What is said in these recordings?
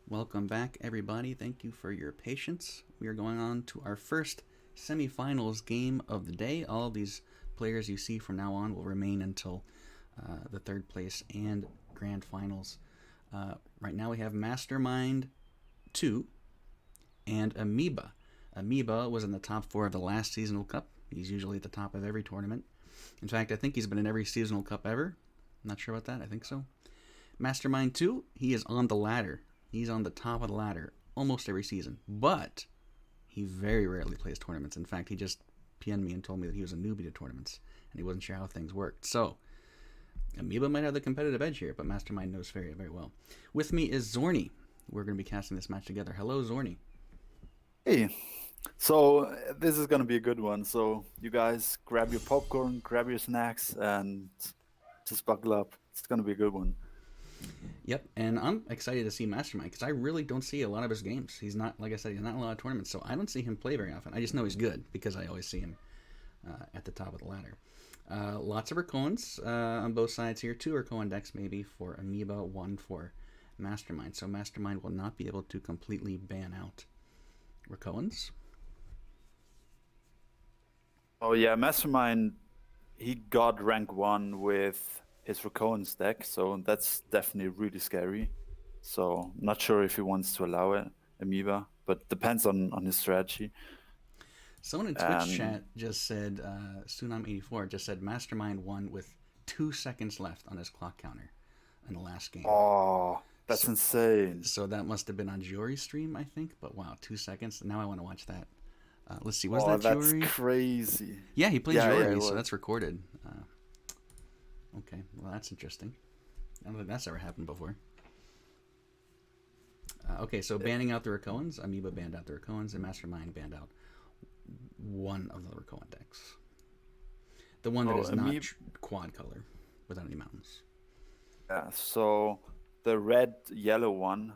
Welcome back, everybody. Thank you for your patience. We are going on to our first semifinals game of the day. All of these players you see from now on will remain until the third place and grand finals. Right now we have Mastermind 2 and Amoeba. Amoeba was in the top 4 of the last seasonal cup. He's usually at the top of every tournament. In fact, I think he's been in every seasonal cup ever. I'm not sure about that. I think so. Mastermind 2, he is on the ladder. He's on the top of the ladder almost every season, but he very rarely plays tournaments. In fact, he just PN'd me and told me that he was a newbie to tournaments, and he wasn't sure how things worked. So, Amoeba might have the competitive edge here, but Mastermind knows very, very well. With me is Zorni. We're going to be casting this match together. Hello, Zorni. Hey, so this is gonna be a good one. So you guys grab your popcorn, grab your snacks, and just buckle up. It's gonna be a good one. Yep, and I'm excited to see Mastermind because I really don't see a lot of his games. He's not, like I said, he's not in a lot of tournaments, so I don't see him play very often. I just know he's good because I always see him at the top of the ladder. Lots of Racoons on both sides here. 2 Racoon decks maybe for Amoeba, 1 for Mastermind. So Mastermind will not be able to completely ban out Racoons. Oh yeah, Mastermind, he got rank 1 with his Rakon's deck, so that's definitely really scary. So I'm not sure if he wants to allow it, Amoeba, but depends on his strategy. Someone in Twitch chat just said, Sunam84 just said Mastermind won with 2 seconds left on his clock counter in the last game. Oh, that's So- insane. So that must have been on Jory's stream, I think. But wow, 2 seconds. Now I want to watch that. Let's see, was Oh, that that's Jory? crazy. Yeah, he played Yeah, Jory, it so was. that's recorded. Okay, well that's interesting. I don't think that's ever happened before. Okay, so banning out the Racoons. Amoeba banned out the Racoons, and Mastermind banned out one of the Racoon decks. The one that Oh, is not quad color without any mountains. Yeah, so the red-yellow one,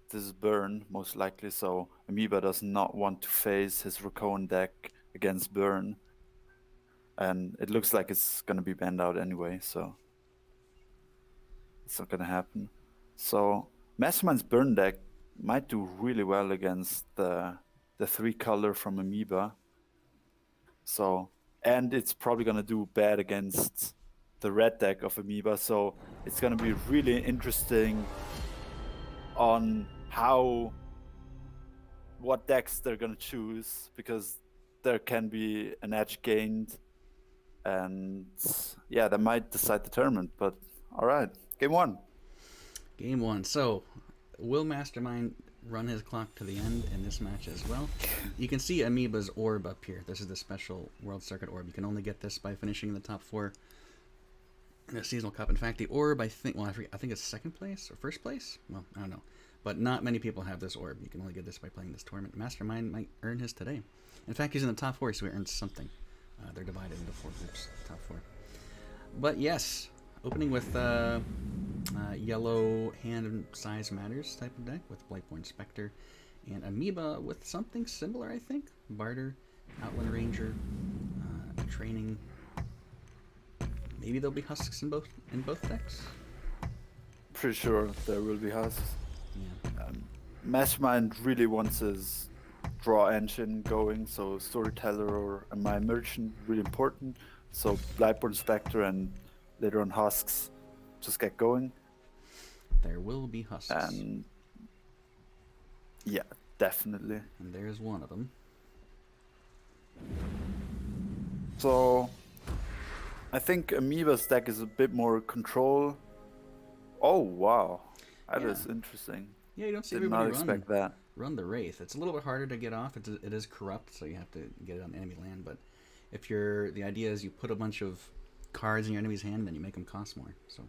this is burn, most likely, so Amoeba does not want to face his Raccoon deck against burn. And it looks like it's going to be banned out anyway, so it's not going to happen. So Mastermind's burn deck might do really well against the 3-color from Amoeba. So, and it's probably going to do bad against the red deck of Amoeba, so it's going to be really interesting on what decks they're going to choose, because there can be an edge gained, and yeah, that might decide the tournament. But all right, game 1. Game 1. So, will Mastermind run his clock to the end in this match as well? You can see Amoeba's orb up here. This is the special World Circuit orb. You can only get this by finishing in the top 4 in the seasonal cup. In fact, the orb, I think it's second place or first place? Well, I don't know. But not many people have this orb. You can only get this by playing this tournament. Mastermind might earn his today. In fact, he's in the top 4, so he earns something. They're divided into 4 groups, top 4. But yes, opening with yellow hand size matters type of deck with Blightborn Spectre, and Amoeba with something similar, I think. Barter, Outland Ranger, Training. Maybe there'll be husks in both decks. Pretty sure there will be husks. Yeah. Mastermind really wants his draw engine going, so Storyteller or a My Merchant really important. So Blightborn Spectre and later on husks just get going. There will be husks. And yeah, definitely. And there's one of them. So I think Amoeba's deck is a bit more control. Oh wow, that is interesting. Yeah, you don't see Did everybody not expect that. run the Wraith. It's a little bit harder to get off. It is corrupt, so you have to get it on enemy land. But if the idea is you put a bunch of cards in your enemy's hand, then you make them cost more. So,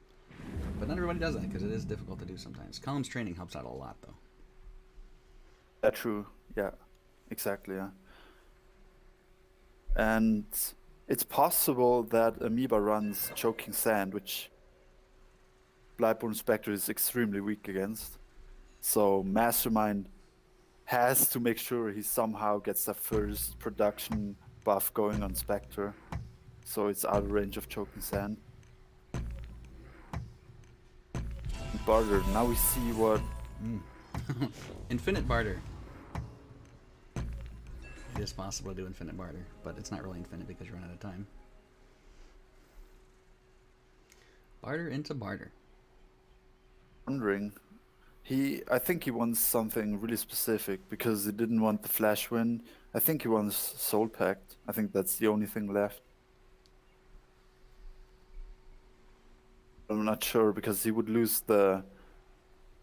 but not everybody does that because it is difficult to do sometimes. Columns Training helps out a lot, though. That's true. Yeah, exactly. Yeah. And it's possible that Amoeba runs Choking Sand, which Blightborn Spectre is extremely weak against. So Mastermind has to make sure he somehow gets the first production buff going on Spectre, so it's out of range of Choking Sand. Barter, now we see what Infinite barter. It is possible to do infinite barter, but it's not really infinite because you run out of time. Barter into barter. Wondering. I think he wants something really specific because he didn't want the Flash Wind. I think he wants Soul Pact. I think that's the only thing left. I'm not sure because he would lose the...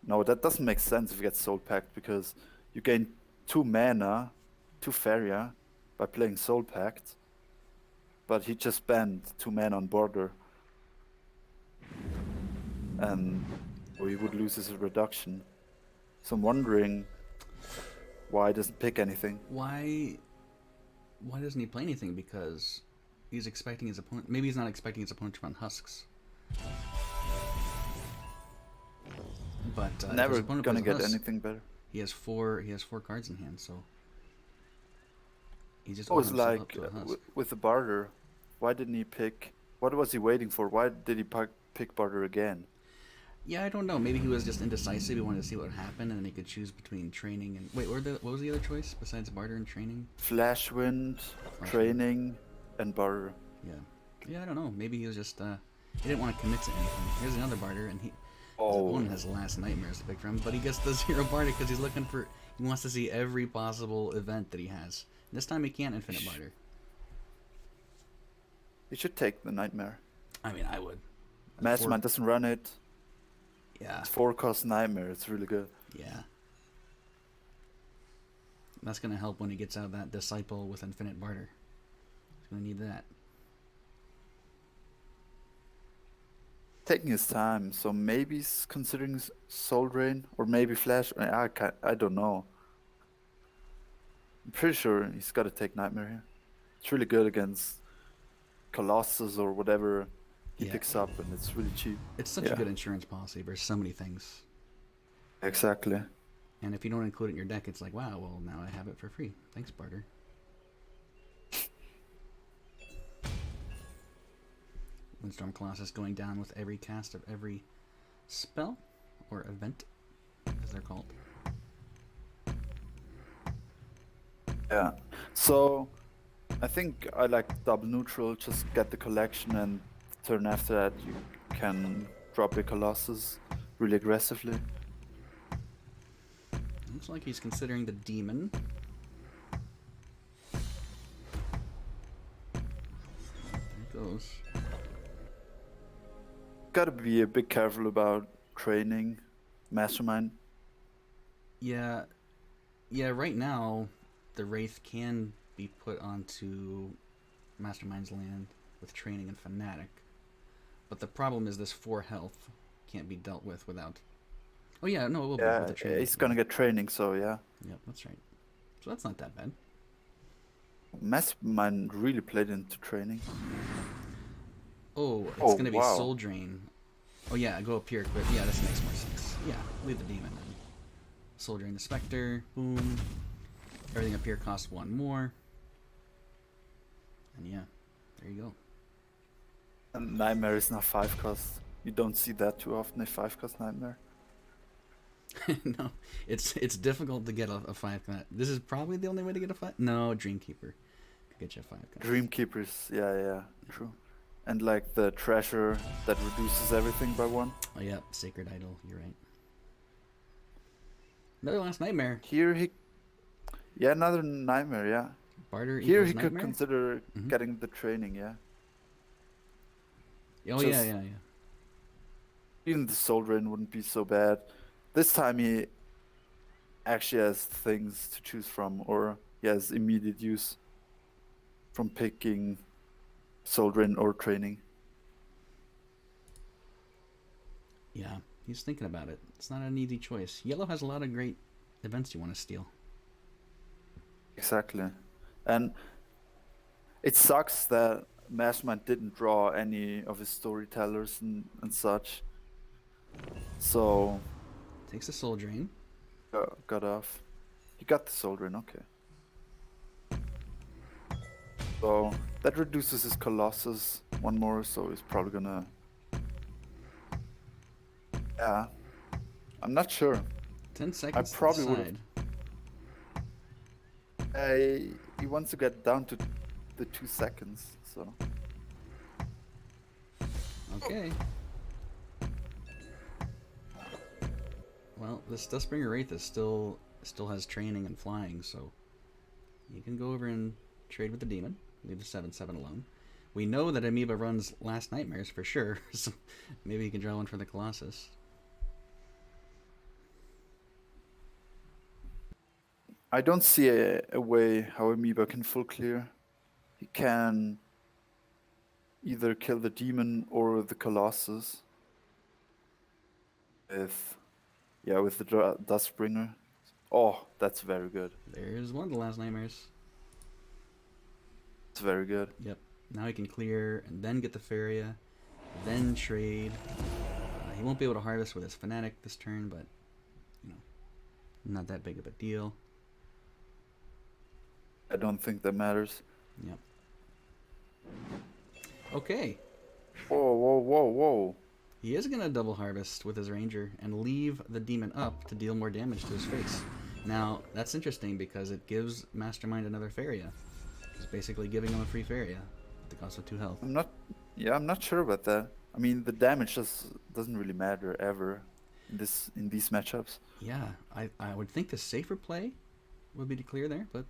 No, that doesn't make sense if you get Soul Pact because you gain 2 mana, 2 Faria by playing Soul Pact. But he just banned 2 mana on border. And he would lose his reduction. So I'm wondering why he doesn't pick anything. Why doesn't he play anything? Because he's expecting his opponent... Maybe he's not expecting his opponent to run Husks. But never gonna get anything better. He has 4 cards in hand, so he just was like with the barter. Why didn't he pick? What was he waiting for? Why did he pick barter again? Yeah, I don't know. Maybe he was just indecisive. He wanted to see what would happen, and then he could choose between training and... Wait, what was the other choice besides barter and training? Flash Wind, training, and barter. Yeah, I don't know. Maybe he was just... he didn't want to commit to anything. Here's another barter, and his opponent has Last Nightmares to pick from, but he gets the 0 barter because he's looking for... He wants to see every possible event that he has. This time he can't infinite barter. He should take the Nightmare. I mean, I would. Mastermind doesn't run it. Yeah. It's 4-cost Nightmare. It's really good. Yeah. That's going to help when he gets out of that Disciple with infinite barter. He's going to need that. Taking his time, so maybe he's considering Soul Drain or maybe Flash. I don't know. I'm pretty sure he's got to take Nightmare here. It's really good against Colossus or whatever he picks up, and it's really cheap. It's such a good insurance policy versus so many things. Exactly. And if you don't include it in your deck, it's like, wow, well, now I have it for free. Thanks, barter. Windstorm Colossus going down with every cast of every spell or event, as they're called. Yeah. So I think I like double neutral. Just get the collection, and turn after that you can drop your Colossus really aggressively. Looks like he's considering the demon. There it goes. Gotta be a bit careful about training Mastermind. Yeah, right now the Wraith can be put onto Mastermind's land with training and Fanatic. But the problem is this 4 health can't be dealt with without... Oh yeah, no, it will be with the training. He's gonna get training, so yeah. Yep, that's right. So that's not that bad. Mastermind really played into training. Oh, it's gonna be Soul Drain. Oh yeah, go up here quick. Yeah, this makes more sense. Yeah, leave the demon then. Soul Drain the Spectre. Boom. Everything up here costs 1 more. And yeah, there you go. And Nightmare is not 5-cost. You don't see that too often, a 5-cost Nightmare. No, it's difficult to get a 5-cost. This is probably the only way to get a 5. No, Dreamkeeper could get you a 5-cost. Dreamkeepers, yeah, true. And like the treasure that reduces everything by 1. Oh yeah, Sacred Idol. You're right. Another Last Nightmare. Here another Nightmare, yeah. Barter here he Nightmare? could consider getting the training, yeah. Oh yeah. Even the Soul Drain wouldn't be so bad. This time he actually has things to choose from, or he has immediate use from picking Soul Drain or training. Yeah, he's thinking about it. It's not an easy choice. Yellow has a lot of great events you want to steal. Exactly. And it sucks that Mastermind didn't draw any of his storytellers and such. So... Takes the Soul Drain. Got off. He got the Soul Drain, okay. So that reduces his Colossus 1 more, so he's probably gonna... Yeah. I'm not sure. 10 I seconds to probably would have. decide. He wants to get down to the 2 seconds, so. Okay. Well, this Dustbringer Wraith is still has training and flying, so you can go over and trade with the demon. Leave the 7/7 alone. We know that Amoeba runs Last Nightmares for sure, so maybe you can draw one for the Colossus. I don't see a way how Amoeba can full clear. He can either kill the demon or the Colossus with the Dustbringer. Oh, that's very good. There's one of the Last Nightmares. It's very good. Yep. Now he can clear and then get the Feria, then trade. He won't be able to harvest with his Fanatic this turn, but you know, not that big of a deal. I don't think that matters. Yep. Okay. Whoa. He is going to double harvest with his Ranger and leave the demon up to deal more damage to his face. Now, that's interesting because it gives Mastermind another Feria. It's basically giving him a free Feria at the cost of 2 health. I'm not sure about that. I mean, the damage just doesn't really matter ever in these matchups. Yeah, I would think the safer play would be to clear there, but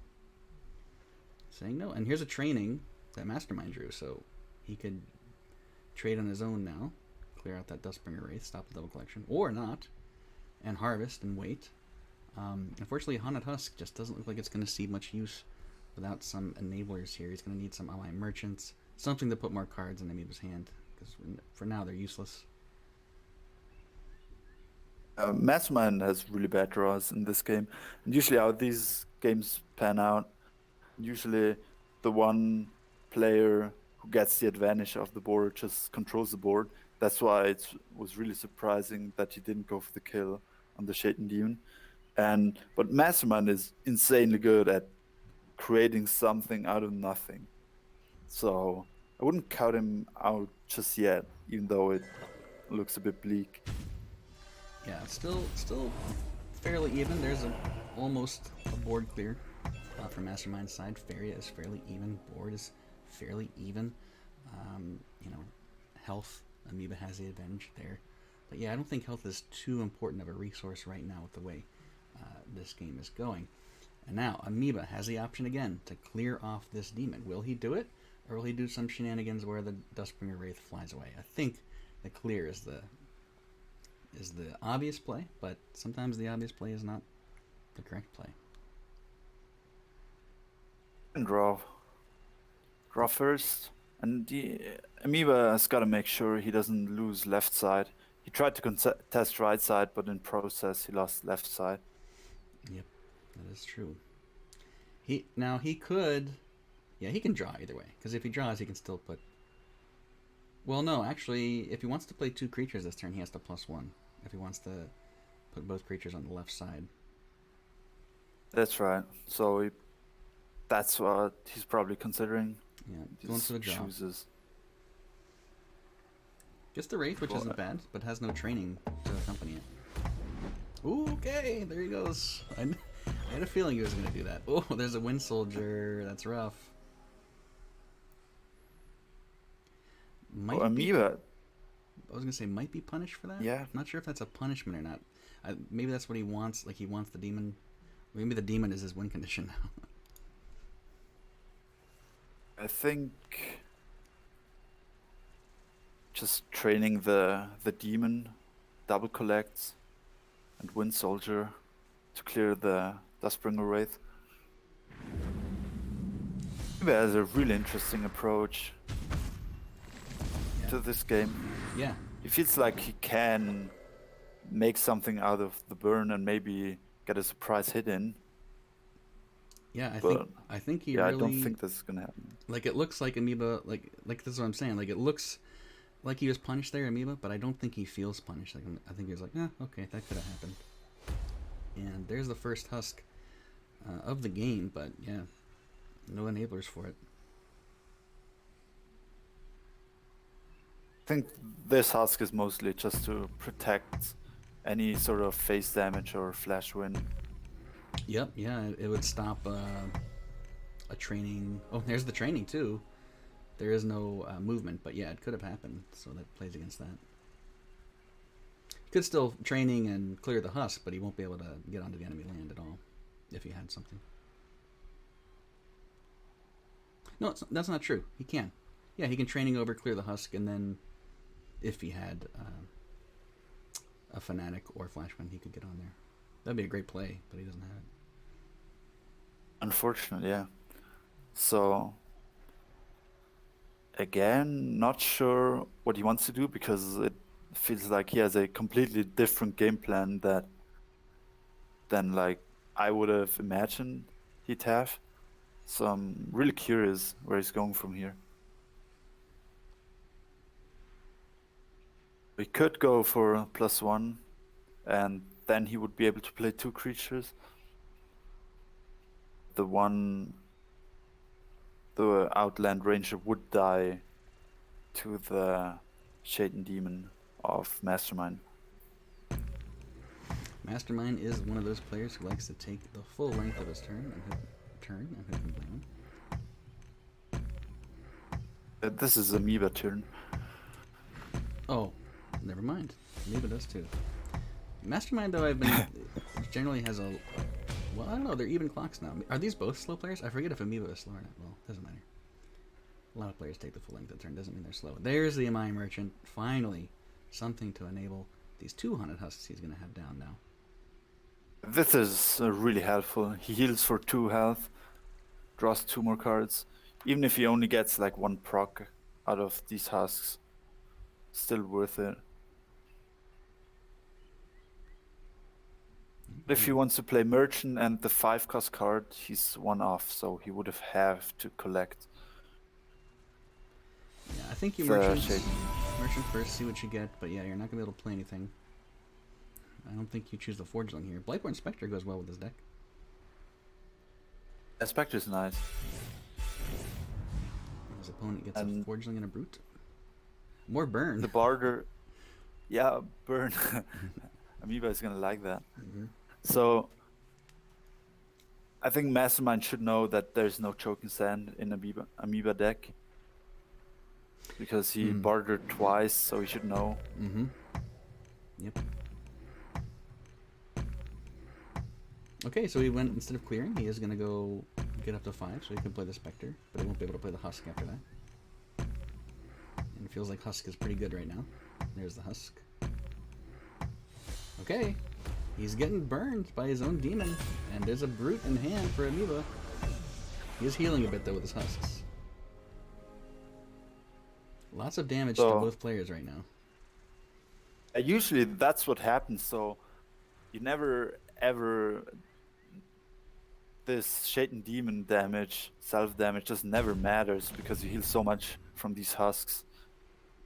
saying no. And here's a training that Mastermind drew, so he could trade on his own now, clear out that Dustbringer Wraith, stop the double collection, or not, and harvest and wait. Unfortunately, Haunted Husk just doesn't look like it's going to see much use without some enablers here. He's going to need some ally merchants, something to put more cards in Amoeba's hand, because for now they're useless. Mastermind has really bad draws in this game. And usually how these games pan out, usually the one player who gets the advantage of the board just controls the board. That's why it was really surprising that he didn't go for the kill on the Shaden Demon. But Mastermind is insanely good at creating something out of nothing. So I wouldn't count him out just yet, even though it looks a bit bleak. Yeah, it's still fairly even. There's almost a board clear from Mastermind's side. Feria is fairly even. Board is fairly even. Health, Amoeba has the advantage there. But yeah, I don't think health is too important of a resource right now with the way this game is going. And now Amoeba has the option again to clear off this demon. Will he do it, or will he do some shenanigans where the Dustbringer Wraith flies away? I think the clear is the obvious play, but sometimes the obvious play is not the correct play. And draw first, and Amoeba has got to make sure he doesn't lose left side. He tried to contest right side, but in process he lost left side. Yep, that is true. He could, he can draw either way, because if he draws, he can still put. Well, no, actually, if he wants to play 2 creatures this turn, he has to +1. If he wants to put both creatures on the left side. That's right. So that's what he's probably considering. Yeah, going for the draw. Chooses. Just the Wraith, which isn't bad, but has no training to accompany it. Ooh, okay, there he goes. I had a feeling he was going to do that. Oh, there's a Wind Soldier. That's rough. Amoeba. I was going to say might be punished for that. Yeah. I'm not sure if that's a punishment or not. Maybe that's what he wants. Like he wants the demon. Maybe the demon is his win condition now. I think just training the demon, double collects, and Wind Soldier to clear the Dustbringer Wraith. Maybe has a really interesting approach to this game. Yeah. It feels like he can make something out of the burn and maybe get a surprise hit in. Yeah, I think he really. I don't think this is gonna happen. Like it looks like Amoeba, like this is what I'm saying. Like it looks like he was punished there, Amoeba, but I don't think he feels punished. Like I think he was like, okay, that could have happened. And there's the first husk of the game, but yeah, no enablers for it. I think this husk is mostly just to protect any sort of phase damage or flash win. Yep, yeah, it would stop a training. Oh, there's the training too. There is no movement, but yeah, it could have happened, so that plays against that. He could still training and clear the husk, but he won't be able to get onto the enemy land at all if he had something. No, that's not true. He can. Yeah, he can training over, clear the husk, and then if he had a fanatic or flashman, he could get on there. That'd be a great play, but he doesn't have it. Unfortunately, yeah. So again, not sure what he wants to do because it feels like he has a completely different game plan than like I would have imagined he'd have. So I'm really curious where he's going from here. We could go for +1, and then he would be able to play 2 creatures. The Outland Ranger would die to the Shaitan Demon of Mastermind. Mastermind is one of those players who likes to take the full length of his turn and hit him down. This is Amoeba turn. Oh, never mind. Amoeba does too. Mastermind, though, generally has a. Well, I don't know. They're even clocks now. Are these both slow players? I forget if Amoeba is slow or not. Well, doesn't matter. A lot of players take the full length of the turn. Doesn't mean they're slow. There's the Amai Merchant. Finally, something to enable these 2 Haunted Husks he's going to have down now. This is really helpful. He heals for 2 health, draws 2 more cards. Even if he only gets like 1 proc out of these husks, still worth it. If he wants to play Merchant and the 5-cost card, he's 1 off, so he would have to collect. Yeah, I think you merchant first, see what you get, but yeah, you're not going to be able to play anything. I don't think you choose the Forgeling here. Blightborn Spectre goes well with this deck. That Spectre's nice. His opponent gets a Forgeling and a Brute. More burn. The Barter, yeah, burn. Amoeba is gonna like that. Mm-hmm. So I think Mastermind should know that there's no Choking Sand in Amoeba deck. Because he bartered twice, so he should know. Mm-hmm. Yep. Okay, so he went, instead of clearing, he is going to go get up to 5, so he can play the Spectre, but he won't be able to play the Husk after that. And it feels like Husk is pretty good right now. There's the Husk. Okay, he's getting burned by his own demon, and there's a Brute in hand for Amoeba. He is healing a bit, though, with his Husks. Lots of damage to both players right now. Usually that's what happens, so you never ever... This Shaitan Demon damage, self-damage, just never matters because you heal so much from these husks.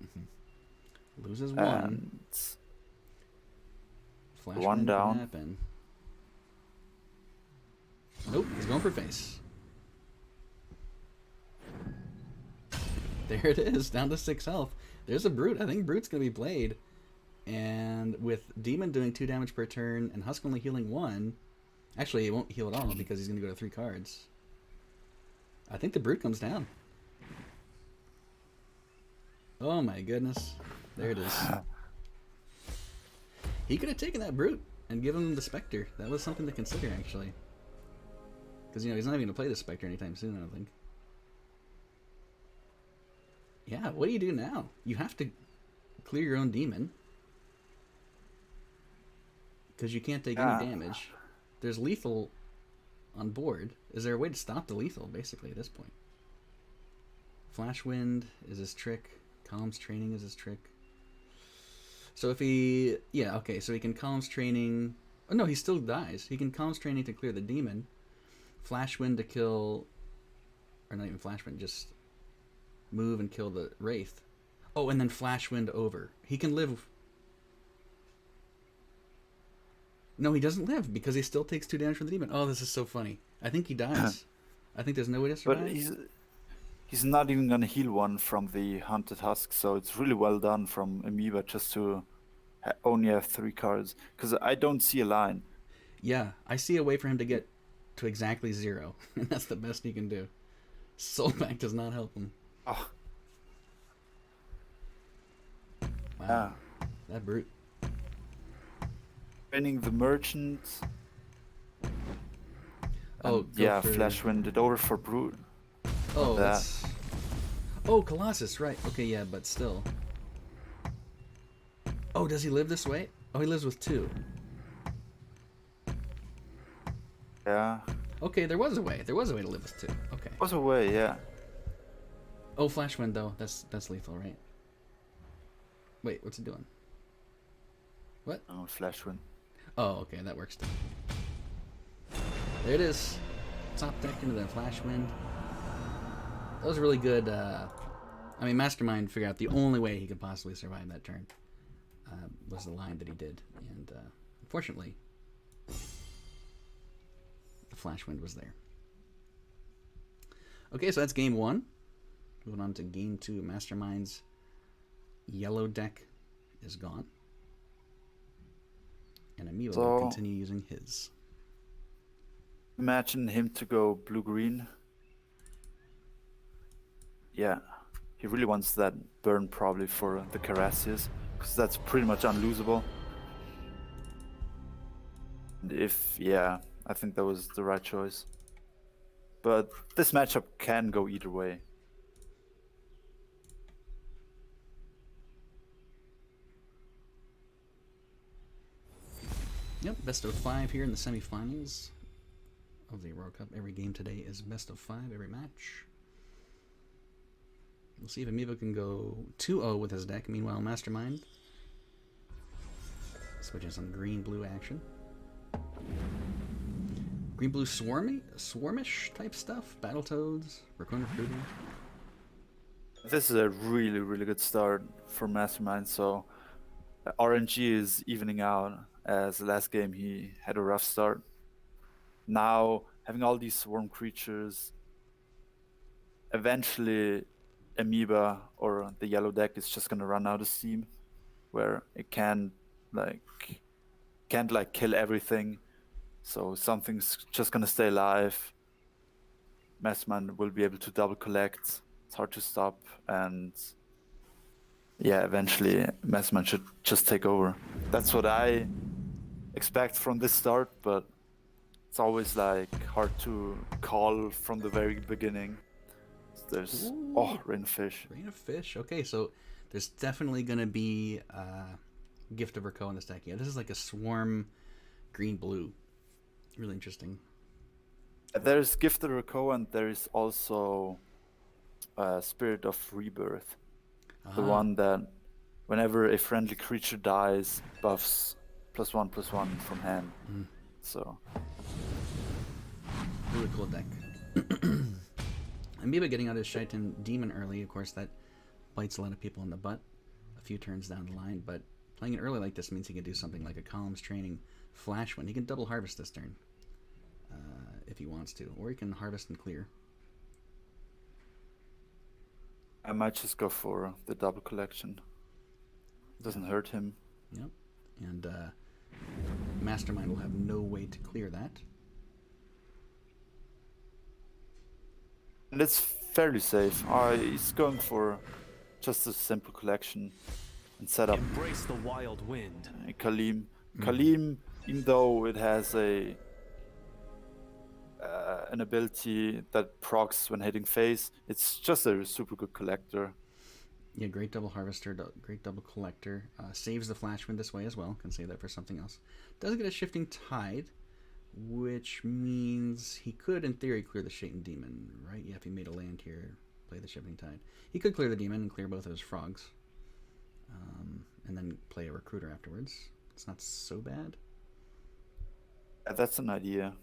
Mm-hmm. Loses 1. Flash 1 down. Happen. Nope, he's going for face. There it is, down to 6 health. There's a Brute. I think Brute's going to be played. And with Demon doing 2 damage per turn and Husk only healing 1... Actually, he won't heal at all because he's going to go to 3 cards. I think the Brute comes down. Oh my goodness. There it is. He could have taken that Brute and given him the Spectre. That was something to consider, actually. Because, you know, he's not even going to play the Spectre anytime soon, I don't think. Yeah, what do you do now? You have to clear your own demon. Because you can't take any damage. There's lethal on board. Is there a way to stop the lethal, basically, at this point? Flash Wind is his trick. Calm's Training is his trick. So if he... Yeah, okay, so he can Calm's Training... Oh, no, he still dies. He can Calm's Training to clear the demon. Flash Wind to kill... Or not even Flash Wind, just move and kill the Wraith. Oh, and then Flash Wind over. He can live... No, he doesn't live because he still takes 2 damage from the demon. Oh, this is so funny. I think he dies. I think there's no way to survive. But he's not even going to heal 1 from the Haunted Husk, so it's really well done from Amoeba just to only have 3 cards, because I don't see a line. Yeah, I see a way for him to get to exactly 0, and that's the best he can do. Soulback does not help him. Oh, Wow, yeah. that brute. Winning the merchant. Oh, And go yeah, for... Flash Wind it over for brute. Oh, that. that's... Oh, Colossus, right. Okay, yeah, but still. Oh, does he live this way? Oh, he lives with 2. Yeah. Okay, there was a way. There was a way to live with 2. Okay. Was a way, yeah. Oh, Flash Wind, though. That's lethal, right? Wait, what's it doing? What? Oh, Flash Wind. Oh, okay, that works too. There it is. Top deck into the Flash Wind. That was really good. I mean, Mastermind figured out the only way he could possibly survive that turn was the line that he did. And unfortunately, the Flash Wind was there. Okay, so that's game 1. Moving on to game 2. Mastermind's yellow deck is gone. And Amoeba will continue using his. Imagine him to go blue-green. Yeah, he really wants that burn probably for the Carassius, because that's pretty much unlosable. And yeah, I think that was the right choice. But this matchup can go either way. Yep, best of 5 here in the semifinals of the Aurora Cup. Every game today is best of 5, every match. We'll see if Amoeba can go 2-0 with his deck. Meanwhile, Mastermind switching some green-blue action. Green-blue swarmish type stuff. Battletoads, Raccoon Recruiting. This is a really, really good start for Mastermind, so RNG is evening out, as the last game he had a rough start. Now, having all these swarm creatures, eventually Amoeba or the yellow deck is just gonna run out of steam, where it can't kill everything, so something's just gonna stay alive. Mastermind will be able to double collect. It's hard to stop, and yeah, eventually Mastermind should just take over. That's what I expect from this start, but it's always like hard to call from the very beginning. There's Rain of Fish. Rain of Fish. Okay, so there's definitely gonna be Gift of Rakoa in this deck. Yeah, this is like a swarm green-blue. Really interesting. There's Gift of Rakoa, and there is also Spirit of Rebirth. The one that whenever a friendly creature dies, buffs +1/+1 from hand. So really cool deck. Amoeba getting out his Shaitan Demon early, of course, that bites a lot of people in the butt a few turns down the line, but playing it early like this means he can do something like a Columns Training Flash Wind. He can double harvest this turn if he wants to, or he can harvest and clear. I might just go for the double collection. Doesn't hurt him. Yep. And Mastermind will have no way to clear that. And it's fairly safe. He's going for just a simple collection and set up. Embrace the wild wind. Kalim. Kalim, even though it has an ability that procs when hitting face, it's just a super good collector. Yeah, great double harvester, great double collector. Saves the Flash Wind this way as well. Can save that for something else. Does get a Shifting Tide, which means he could, in theory, clear the Shaitan Demon, right? Yeah, if he made a land here, play the Shifting Tide. He could clear the Demon and clear both of his frogs. And then play a Recruiter afterwards. It's not so bad. Yeah, that's an idea.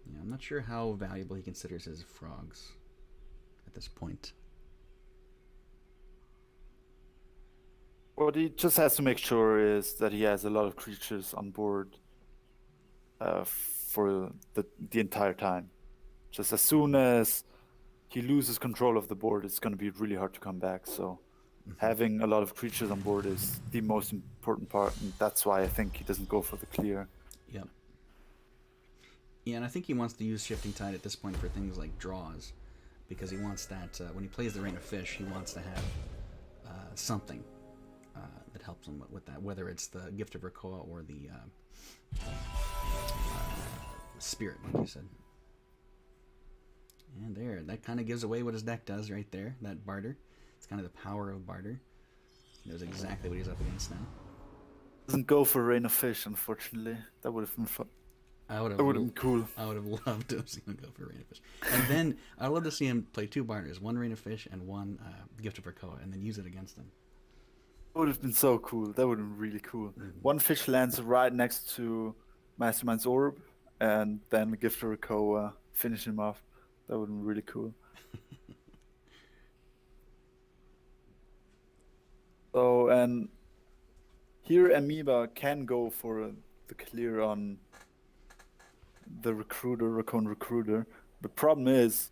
Yeah, I'm not sure how valuable he considers his frogs at this point. What he just has to make sure is that he has a lot of creatures on board for the entire time. Just as soon as he loses control of the board, it's going to be really hard to come back. So having a lot of creatures on board is the most important part, and that's why I think he doesn't go for the clear. Yep. Yeah, and I think he wants to use Shifting Tide at this point for things like draws, because he wants that, when he plays the Rain of Fish, he wants to have something that helps him with that, whether it's the Gift of Krakoa or the Spirit, like you said. And there, that kind of gives away what his deck does right there, that Barter. It's kind of the power of Barter. He knows exactly what he's up against now. Doesn't go for Rain of Fish, unfortunately. That would have been fun. That would have been cool. I would have loved to have seen him go for Rain of Fish. And then I'd love to see him play 2 Barters, 1 Rain of Fish and 1 Gift of Krakoa, and then use it against him. That would have been so cool. That would have been really cool. 1 fish lands right next to Mastermind's Orb, and then Gift of Krakoa, finish him off. That would have been really cool. So, and here Amoeba can go for the clear on the Raccoon Recruiter. The problem is,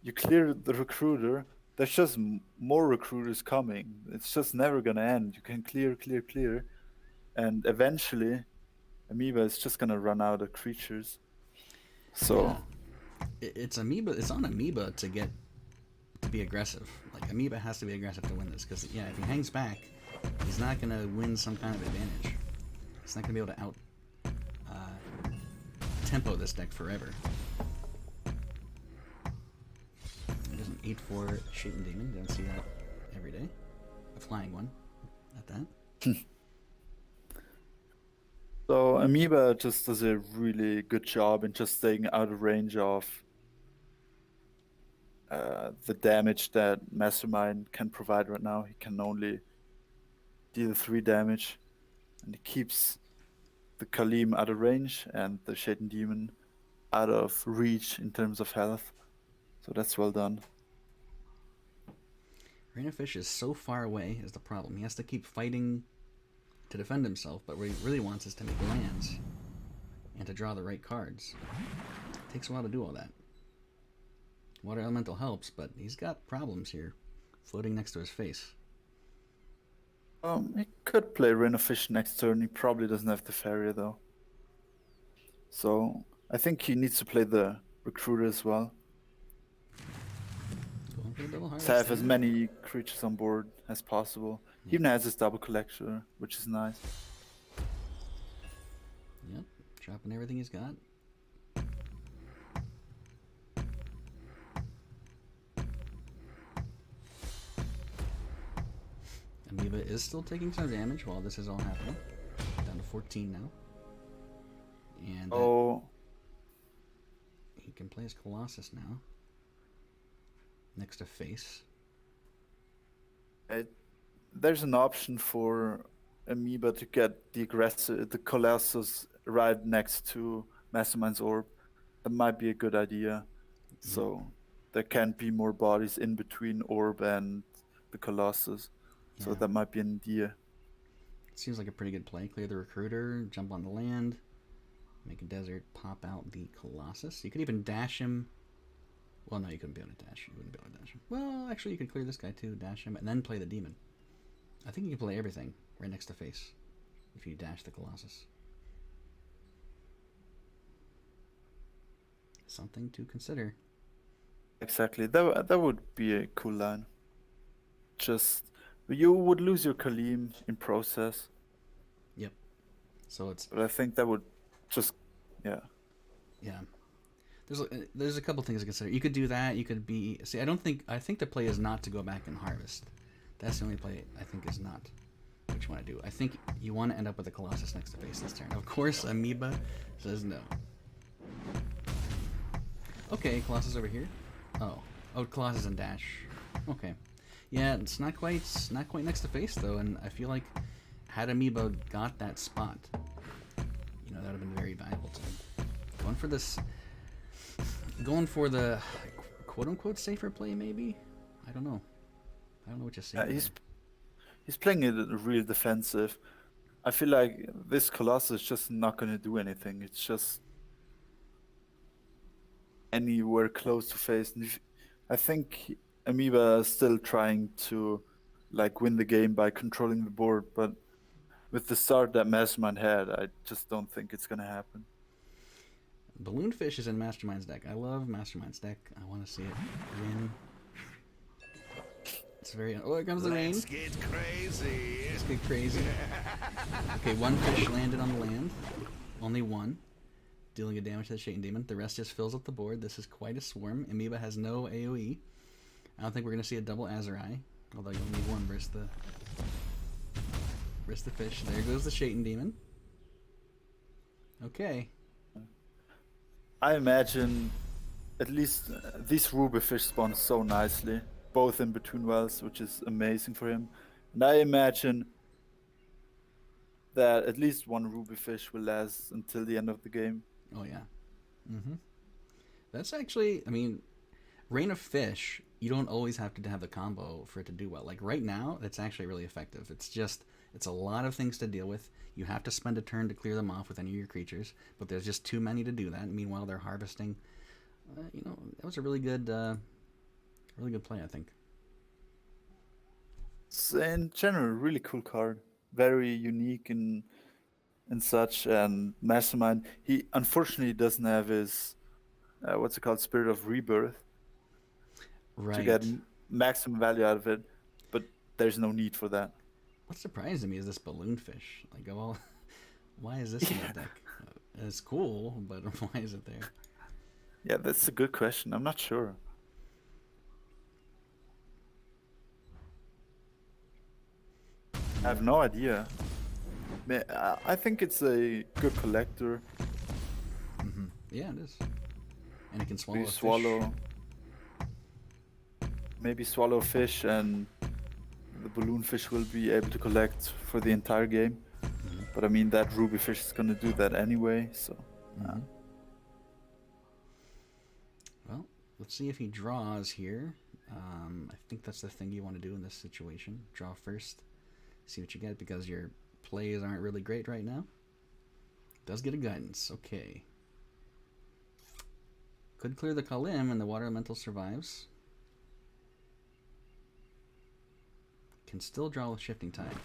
you clear the Recruiter, there's just more Recruiters coming. It's just never gonna end. You can clear, and eventually, Amoeba is just gonna run out of creatures. So, yeah. It's Amoeba. It's on Amoeba to be aggressive. Like, Amoeba has to be aggressive to win this, because if he hangs back, he's not gonna win some kind of advantage. He's not gonna be able to out tempo this deck forever. There's an 8/4 Shaitan Demon. Don't see that every day. A flying one at that. So Amoeba just does a really good job in just staying out of range of the damage that Mastermind can provide right now. He can only deal 3 damage, and he keeps the Kaleem out of range and the Shaitan Demon out of reach in terms of health. So that's well done. Rain of Fish is so far away is the problem. He has to keep fighting to defend himself, but what he really wants is to make lands and to draw the right cards. It takes a while to do all that. Water Elemental helps, but he's got problems here floating next to his face. He could play Rain of Fish next turn. He probably doesn't have the Farrier though. So I think he needs to play the Recruiter as well. Going for the double harvest. To have as many creatures on board as possible. He even has his double collector, which is nice. Yep, dropping everything he's got. Amoeba is still taking some damage while this is all happening. Down to 14 now. And he can play his Colossus now. Next to face. There's an option for Amoeba to get the Colossus right next to Mastermind's Orb. That might be a good idea. Mm-hmm. So there can be more bodies in between Orb and the Colossus. So that might be an idea. Seems like a pretty good play. Clear the Recruiter, jump on the land, make a desert, pop out the Colossus. You could even dash him. Well, no, you couldn't be able to dash. You wouldn't be able to dash him. Well, actually, you could clear this guy too, dash him, and then play the Demon. I think you can play everything right next to face if you dash the Colossus. Something to consider. Exactly. That would be a cool line. Just... you would lose your Kaleem in process. Yep. So it's... but I think that would just... yeah. Yeah. There's a couple things to consider. You could do that. You could be... see, I think the play is not to go back and harvest. That's the only play I think is not what you want to do. I think you want to end up with a Colossus next to face this turn. Of course, Amoeba says no. Okay, Colossus over here. Oh, Colossus and dash. Okay. Yeah, it's not quite next to face though, and I feel like had Amoeba got that spot, that would have been very valuable to him. Going for the quote-unquote safer play, maybe. I don't know what you're saying. He's playing it real defensive. I feel like this Colossus is just not going to do anything. It's just anywhere close to face. I think Amoeba is still trying to like win the game by controlling the board, but with the start that Mastermind had, I just don't think it's gonna happen. Balloonfish is in Mastermind's deck. I love Mastermind's deck. I want to see it win. It's very... Oh, here comes the rain. Let's get crazy. Let's get crazy. Okay, one fish landed on the land. Only one. Dealing a damage to the Shaitan Demon. The rest just fills up the board. This is quite a swarm. Amoeba has no AoE. I don't think we're going to see a double Azurai. Although you'll need one versus the fish. There goes the Shaitan Demon. Okay. I imagine at least these ruby fish spawn so nicely, both in between wells, which is amazing for him. And I imagine that at least one ruby fish will last until the end of the game. Oh, yeah. That's actually, I mean, Rain of Fish, you don't always have to have the combo for it to do well. Like right now, it's actually really effective. It's a lot of things to deal with. You have to spend a turn to clear them off with any of your creatures, but there's just too many to do that. Meanwhile, they're harvesting. That was a really good play, I think. It's in general, really cool card. Very unique and such. And Mastermind, he unfortunately doesn't have his, Spirit of Rebirth. Right. To get maximum value out of it, but there's no need for that. What surprised me is this balloonfish. Like, well, why is this in the deck? It's cool, but why is it there? Yeah, that's a good question. I'm not sure. I have no idea. I think it's a good collector. Yeah, it is. And it can swallow Maybe a fish. Maybe swallow a fish, and the balloon fish will be able to collect for the entire game. But I mean, that ruby fish is gonna do that anyway, so. Well, let's see if he draws here. I think that's the thing you want to do in this situation. Draw first, see what you get, because your plays aren't really great right now. Does get a guidance, okay. Could clear the Kalim and the water elemental survives. Can still draw with Shifting Tide.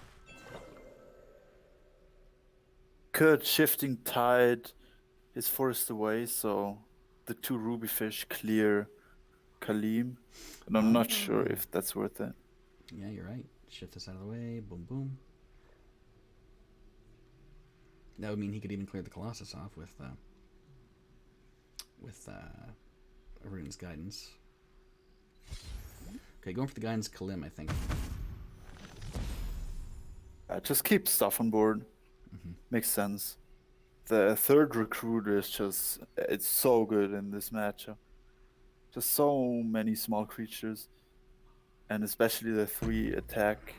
Could Shifting Tide is forced away, so the two ruby fish clear Kalim. And I'm not sure if that's worth it. Yeah, you're right. Shift this out of the way. Boom, boom. That would mean he could even clear the Colossus off with Arun's Guidance. Okay, going for the Guidance Kalim, I think. Just keep stuff on board. Makes sense. The third recruit is just, it's so good in this matchup. Just so many small creatures. And especially the 3 attack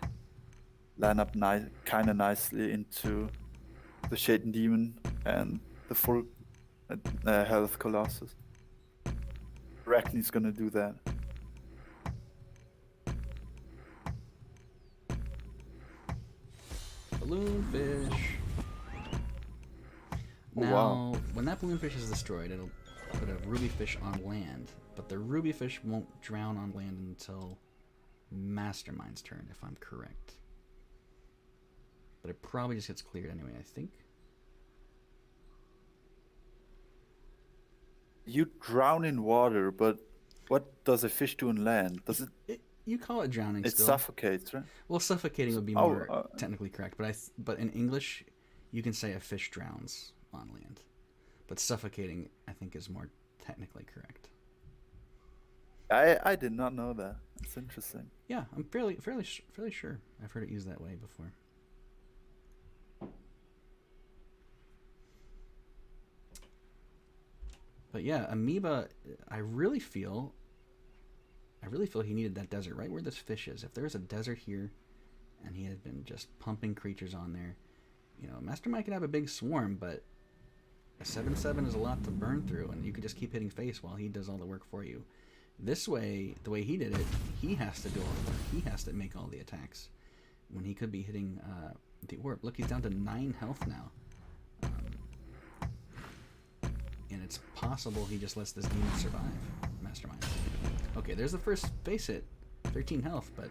line up kind of nicely into the Shaitan Demon and the full health Colossus. Arachne's gonna do that. Balloonfish. Now, wow. When that balloonfish is destroyed, it'll put a ruby fish on land, but the ruby fish won't drown on land until Mastermind's turn, if I'm correct. But it probably just gets cleared anyway, I think. You drown in water, but what does a fish do on land? Does it? You call it drowning. It still suffocates, right? Well, suffocating would be more technically correct, but in English, you can say a fish drowns on land, but suffocating, I think, is more technically correct. I did not know that. That's interesting. Yeah, I'm fairly sure I've heard it used that way before. But yeah, Amoeba, I really feel he needed that desert right where this fish is. If there was a desert here and he had been just pumping creatures on there, Mastermind could have a big swarm, but a 7/7 is a lot to burn through, and you could just keep hitting face while he does all the work for you. This way, the way he did it, he has to do all the work. He has to make all the attacks when he could be hitting the orb. Look, he's down to 9 health now. And it's possible he just lets this demon survive. Mastermind. Okay, there's the first face hit. 13 health, but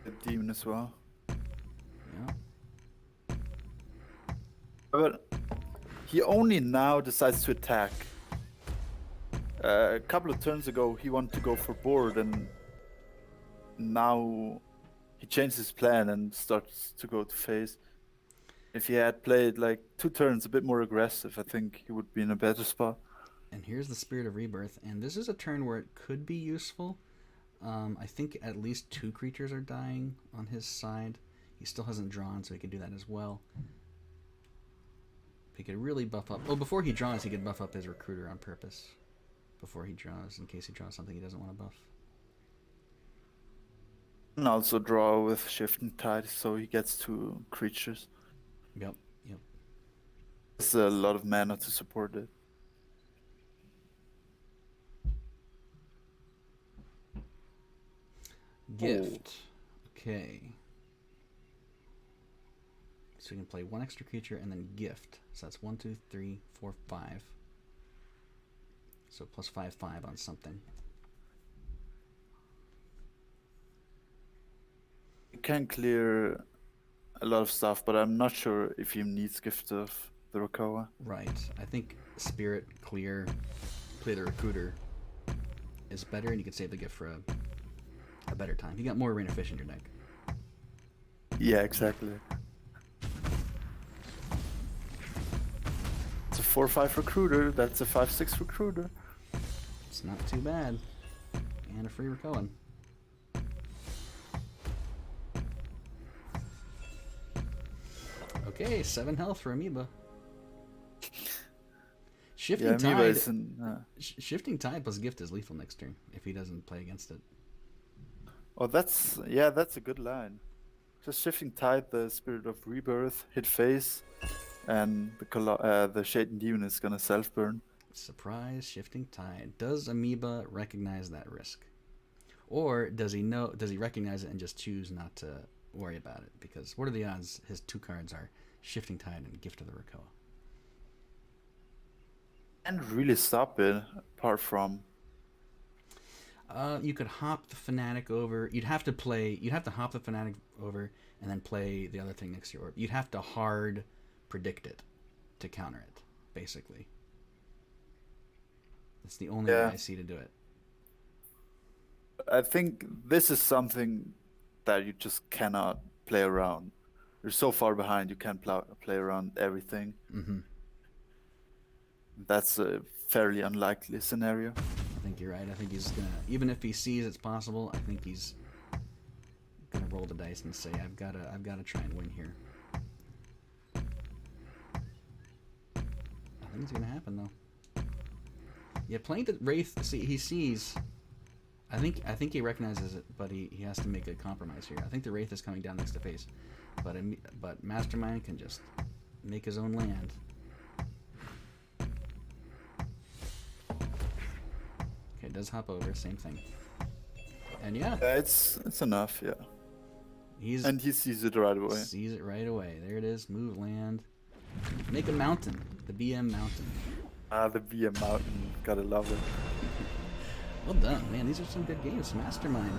The demon as well. Yeah. But he only now decides to attack. A couple of turns ago, he wanted to go for board, and now he changed his plan and starts to go to face. If he had played like 2 turns a bit more aggressive, I think he would be in a better spot. And here's the Spirit of Rebirth, and this is a turn where it could be useful. I think at least 2 creatures are dying on his side. He still hasn't drawn, so he could do that as well. He could really buff up. Well, before he draws, he could buff up his Recruiter on purpose. Before he draws, in case he draws something he doesn't want to buff. And also draw with Shifting Tide, so he gets 2 creatures. Yep. It's a lot of mana to support it. Gift. Okay. So you can play 1 extra creature and then gift. So that's 1, 2, 3, 4, 5. So plus 5, 5 on something. You can clear a lot of stuff, but I'm not sure if he needs Gift of the Rakoa. Right. I think Spirit, Clear, play the Recruiter is better, and you can save the gift for a better time. You got more Arena Fish in your deck. Yeah, exactly. It's a 4/5 Recruiter. That's a 5/6 Recruiter. It's not too bad. And a free Rakoan. Okay, 7 health for Amoeba. Shifting Yeah, Amoeba Tide. is in, Shifting Tide plus gift is lethal next turn if he doesn't play against it. Oh, that's a good line. Just Shifting Tide, the Spirit of Rebirth, hit face, and the Shade Demon is gonna self-burn. Surprise, Shifting Tide. Does Amoeba recognize that risk? Or does he recognize it and just choose not to worry about it? Because what are the odds his 2 cards are Shifting Tide and Gift of the Rakoa? And really stop it, apart from... You could hop the Fanatic over. You'd have to hop the Fanatic over and then play the other thing next to your orb. You'd have to hard predict it to counter it, basically. It's the only way I see to do it. I think this is something that you just cannot play around. You're so far behind, you can't play around everything. Mm-hmm. That's a fairly unlikely scenario. I think you're right. I think he's gonna, even if he sees it's possible, I think he's gonna roll the dice and say, I've gotta try and win here. I think it's gonna happen though. Yeah, playing the Wraith. See, he sees. I think he recognizes it, but he has to make a compromise here. I think the Wraith is coming down next to face, but Mastermind can just make his own land. Okay, does hop over, same thing. And yeah, It's enough, yeah. he sees it right away. Sees it right away. There it is. Move land. Make a mountain. The BM mountain. The VM Mountain, gotta love it. Well done, man. These are some good games. Mastermind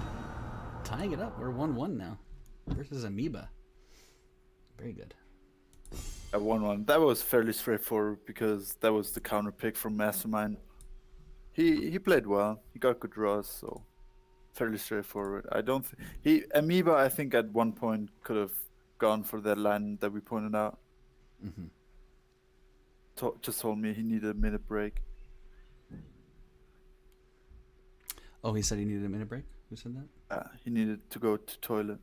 tying it up. We're 1-1 now versus Amoeba. Very good. At 1-1. That was fairly straightforward because that was the counter pick from Mastermind. He played well. He got good draws, so fairly straightforward. Amoeba, I think at one point could have gone for that line that we pointed out. Mm-hmm. Just told me he needed a minute break. Oh, he said he needed a minute break? Who said that? He needed to go to toilet.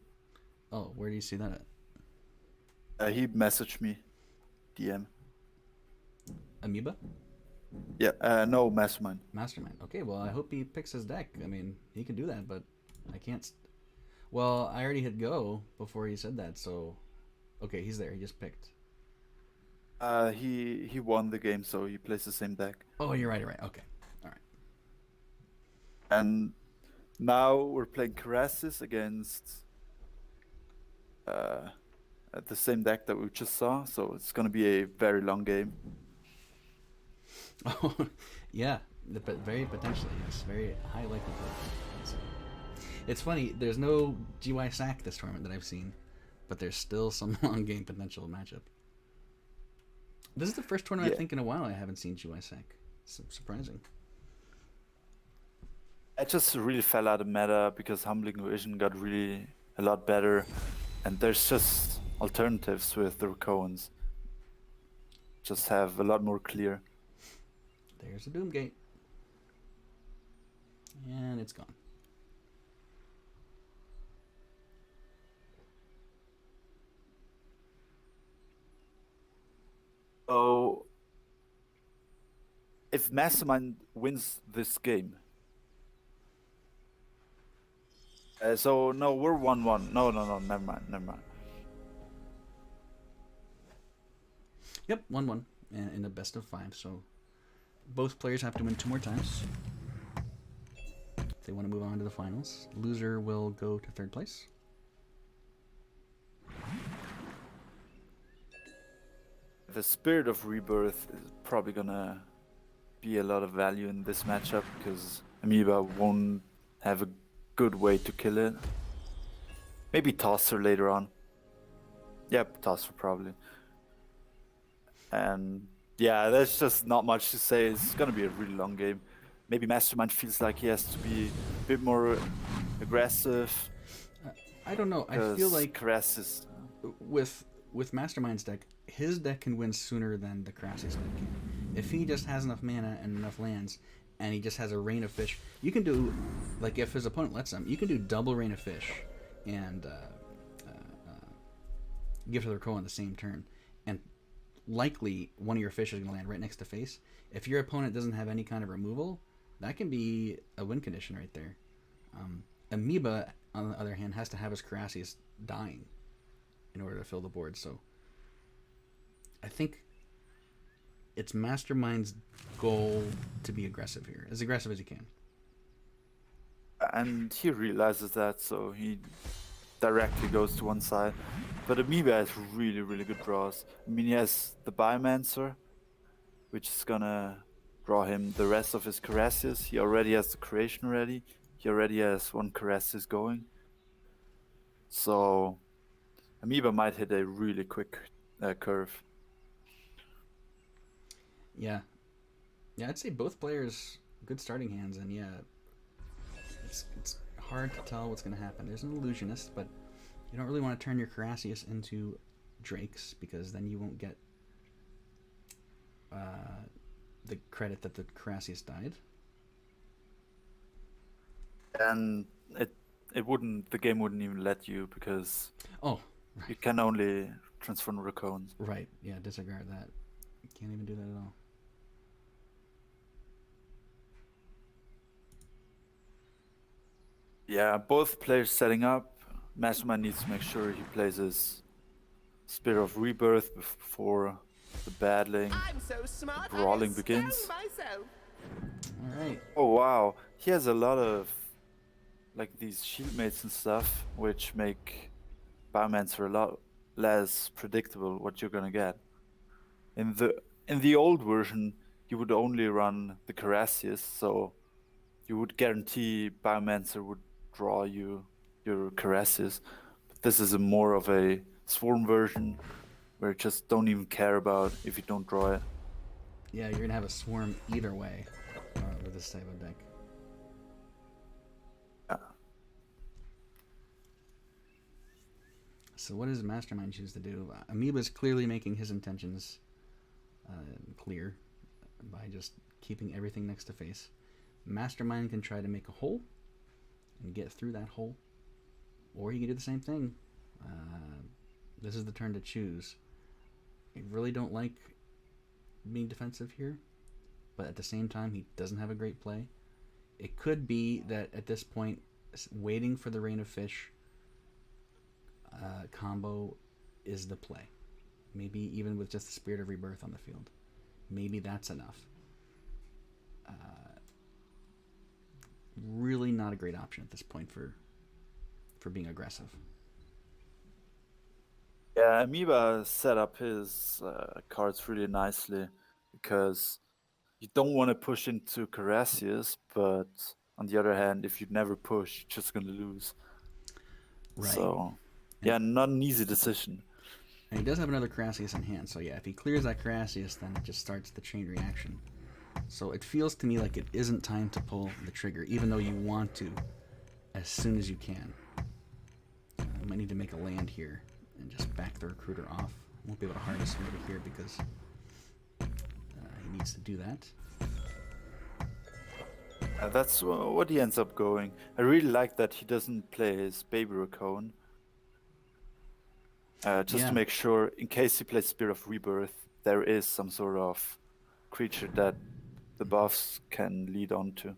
Oh, where do you see that at? He messaged me, DM. Amoeba? Yeah, no, Mastermind. Mastermind. Okay, well, I hope he picks his deck. I mean, he can do that, but I can't. Well, I already hit go before he said that, so. Okay, he's there. He just picked. He won the game, so he plays the same deck. Oh, you're right. Okay. All right. And now we're playing Karasis against the same deck that we just saw, so it's going to be a very long game. Oh, yeah. But very potentially, yes. Very high likelihood. It's funny. There's no GY sack this tournament that I've seen, but there's still some long game potential matchup. This is the first tournament I think in a while I haven't seen GY sack. It's surprising. I just really fell out of meta because Humbling Vision got really a lot better, and there's just alternatives with the Recones. Just have a lot more clear. There's a Doomgate. And it's gone. So, if Mastermind wins this game, so no, we're 1-1. No, never mind. Yep, 1-1 in the best of 5. So both players have to win 2 more times if they want to move on to the finals. Loser will go to 3rd place. The Spirit of Rebirth is probably gonna be a lot of value in this matchup because Amoeba won't have a good way to kill it. Maybe Tosser later on. Yep, Tosser probably. And yeah, there's just not much to say. It's gonna be a really long game. Maybe Mastermind feels like he has to be a bit more aggressive. I don't know. I feel like Caress is... with Mastermind's deck, his deck can win sooner than the Crassius deck can. If he just has enough mana and enough lands, and he just has a Rain of Fish, you can do, like if his opponent lets him, you can do double Rain of Fish and Gift of the Recall on the same turn. And likely one of your fish is going to land right next to face. If your opponent doesn't have any kind of removal, that can be a win condition right there. Amoeba, on the other hand, has to have his Crassius dying in order to fill the board. So I think it's Mastermind's goal to be aggressive here, as aggressive as he can. And he realizes that, so he directly goes to one side. But Amoeba has really, really good draws. I mean, he has the Biomancer, which is gonna draw him the rest of his Carassius. He already has the Creation ready. He already has 1 Carassius going. So Amoeba might hit a really quick curve. Yeah, I'd say both players good starting hands, and yeah, it's hard to tell what's going to happen. There's an Illusionist, but you don't really want to turn your Carassius into Drakes because then you won't get the credit that the Carassius died. And it wouldn't, the game wouldn't even let you because you can only transform Recones. Right, yeah, disregard that. You can't even do that at all. Yeah, both players setting up. Mastermind needs to make sure he plays his Spirit of Rebirth before the battling, the brawling begins. Alright. Oh wow, he has a lot of like these shield mates and stuff, which make Biomancer a lot less predictable what you're gonna get. In the old version, you would only run the Carassius, so you would guarantee Biomancer would draw you your Carassius. But this is a more of a swarm version where you just don't even care about if you don't draw it. Yeah, you're gonna have a swarm either way with this type of deck. Yeah. So what does Mastermind choose to do? Amoeba's clearly making his intentions clear by just keeping everything next to face. Mastermind can try to make a hole and get through that hole, or he can do the same thing. This is the turn to choose. I really don't like being defensive here, but at the same time, he doesn't have a great play. It could be that at this point, waiting for the Rain of Fish combo is the play. Maybe even with just the Spirit of Rebirth on the field. Maybe that's enough. Really not a great option at this point for being aggressive. Yeah, Amoeba set up his cards really nicely because you don't want to push into Carassius, but On the other hand, if you never push, you're just gonna lose. Right. So, yeah, not an easy decision. And he does have another Crassius in hand, so yeah, if he clears that Crassius, then it just starts the chain reaction. So it feels to me like it isn't time to pull the trigger, even though you want to, as soon as you can. I might need to make a land here and just back the recruiter off. I won't be able to harness him over here because he needs to do that. That's what he ends up going. I really like that he doesn't play his Baby Raccoon. Just to make sure, in case he plays Spirit of Rebirth, there is some sort of creature that the buffs can lead on to.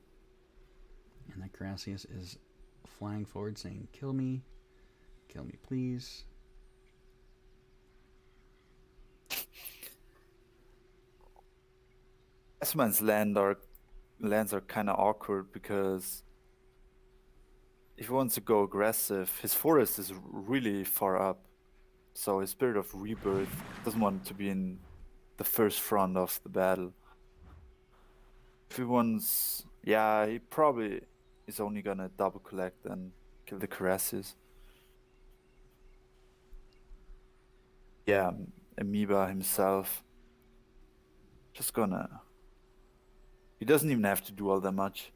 And that Crassius is flying forward saying, kill me please. Mastermind's lands are kind of awkward because if he wants to go aggressive, his forest is really far up. So his Spirit of Rebirth doesn't want to be in the first front of the battle. If he wants... Yeah, he probably is only gonna double collect and kill the Carassius. Yeah, Amoeba himself. Just gonna... He doesn't even have to do all that much.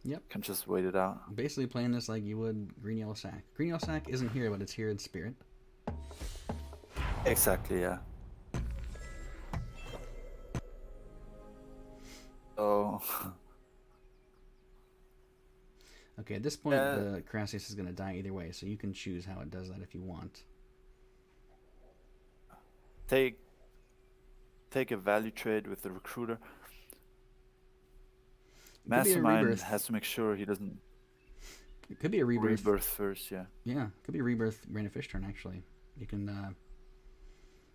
Yep. Can just wait it out. Basically playing this like you would Green Yellow Sack. Green Yellow Sack isn't here, but it's here in spirit. Exactly, yeah. Oh. Okay, at this point, the Crassius is going to die either way, so you can choose how it does that if you want. Take a value trade with the recruiter. Mastermind has to make sure he doesn't... It could be a rebirth. Rebirth first, yeah. Yeah, it could be a rebirth Rain of Fish turn, actually. You can...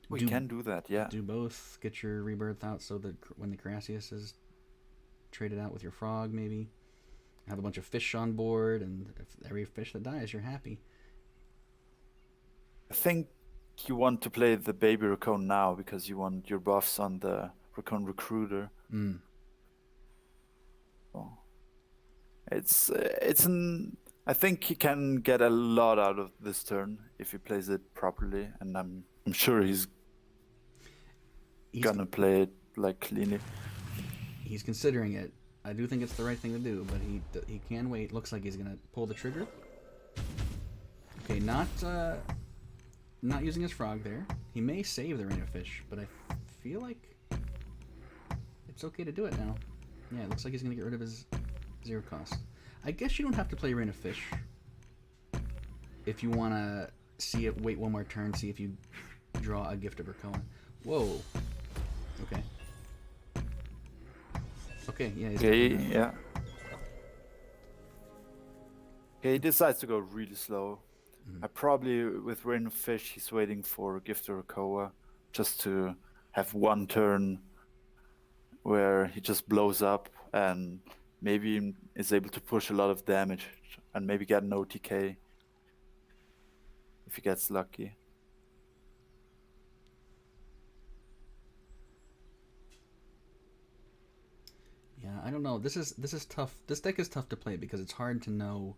we can do that, yeah. Do both. Get your rebirth out so that when the Crassius is traded out with your frog, maybe. Have a bunch of fish on board, and if every fish that dies, you're happy. I think you want to play the Baby Raccoon now because you want your buffs on the Raccoon Recruiter. Mm. Oh. I think he can get a lot out of this turn if he plays it properly, and I'm sure he's gonna play it like cleanly. He's considering it. I do think it's the right thing to do, but he can wait. Looks like he's gonna pull the trigger. Okay, not using his frog there. He may save the Rain of Fish, but I feel like it's okay to do it now. Yeah, it looks like he's gonna get rid of his 0 cost. I guess you don't have to play Rain of Fish if you wanna see it. Wait one more turn, see if you draw a Gift of Rakoan. Whoa. Okay. Okay, yeah. Yeah. Okay, he decides to go really slow. I probably, with Rain of Fish, he's waiting for Gift of Rakoa just to have one turn where he just blows up and maybe is able to push a lot of damage and maybe get an OTK if he gets lucky. Yeah, I don't know. This is tough. This deck is tough to play because it's hard to know,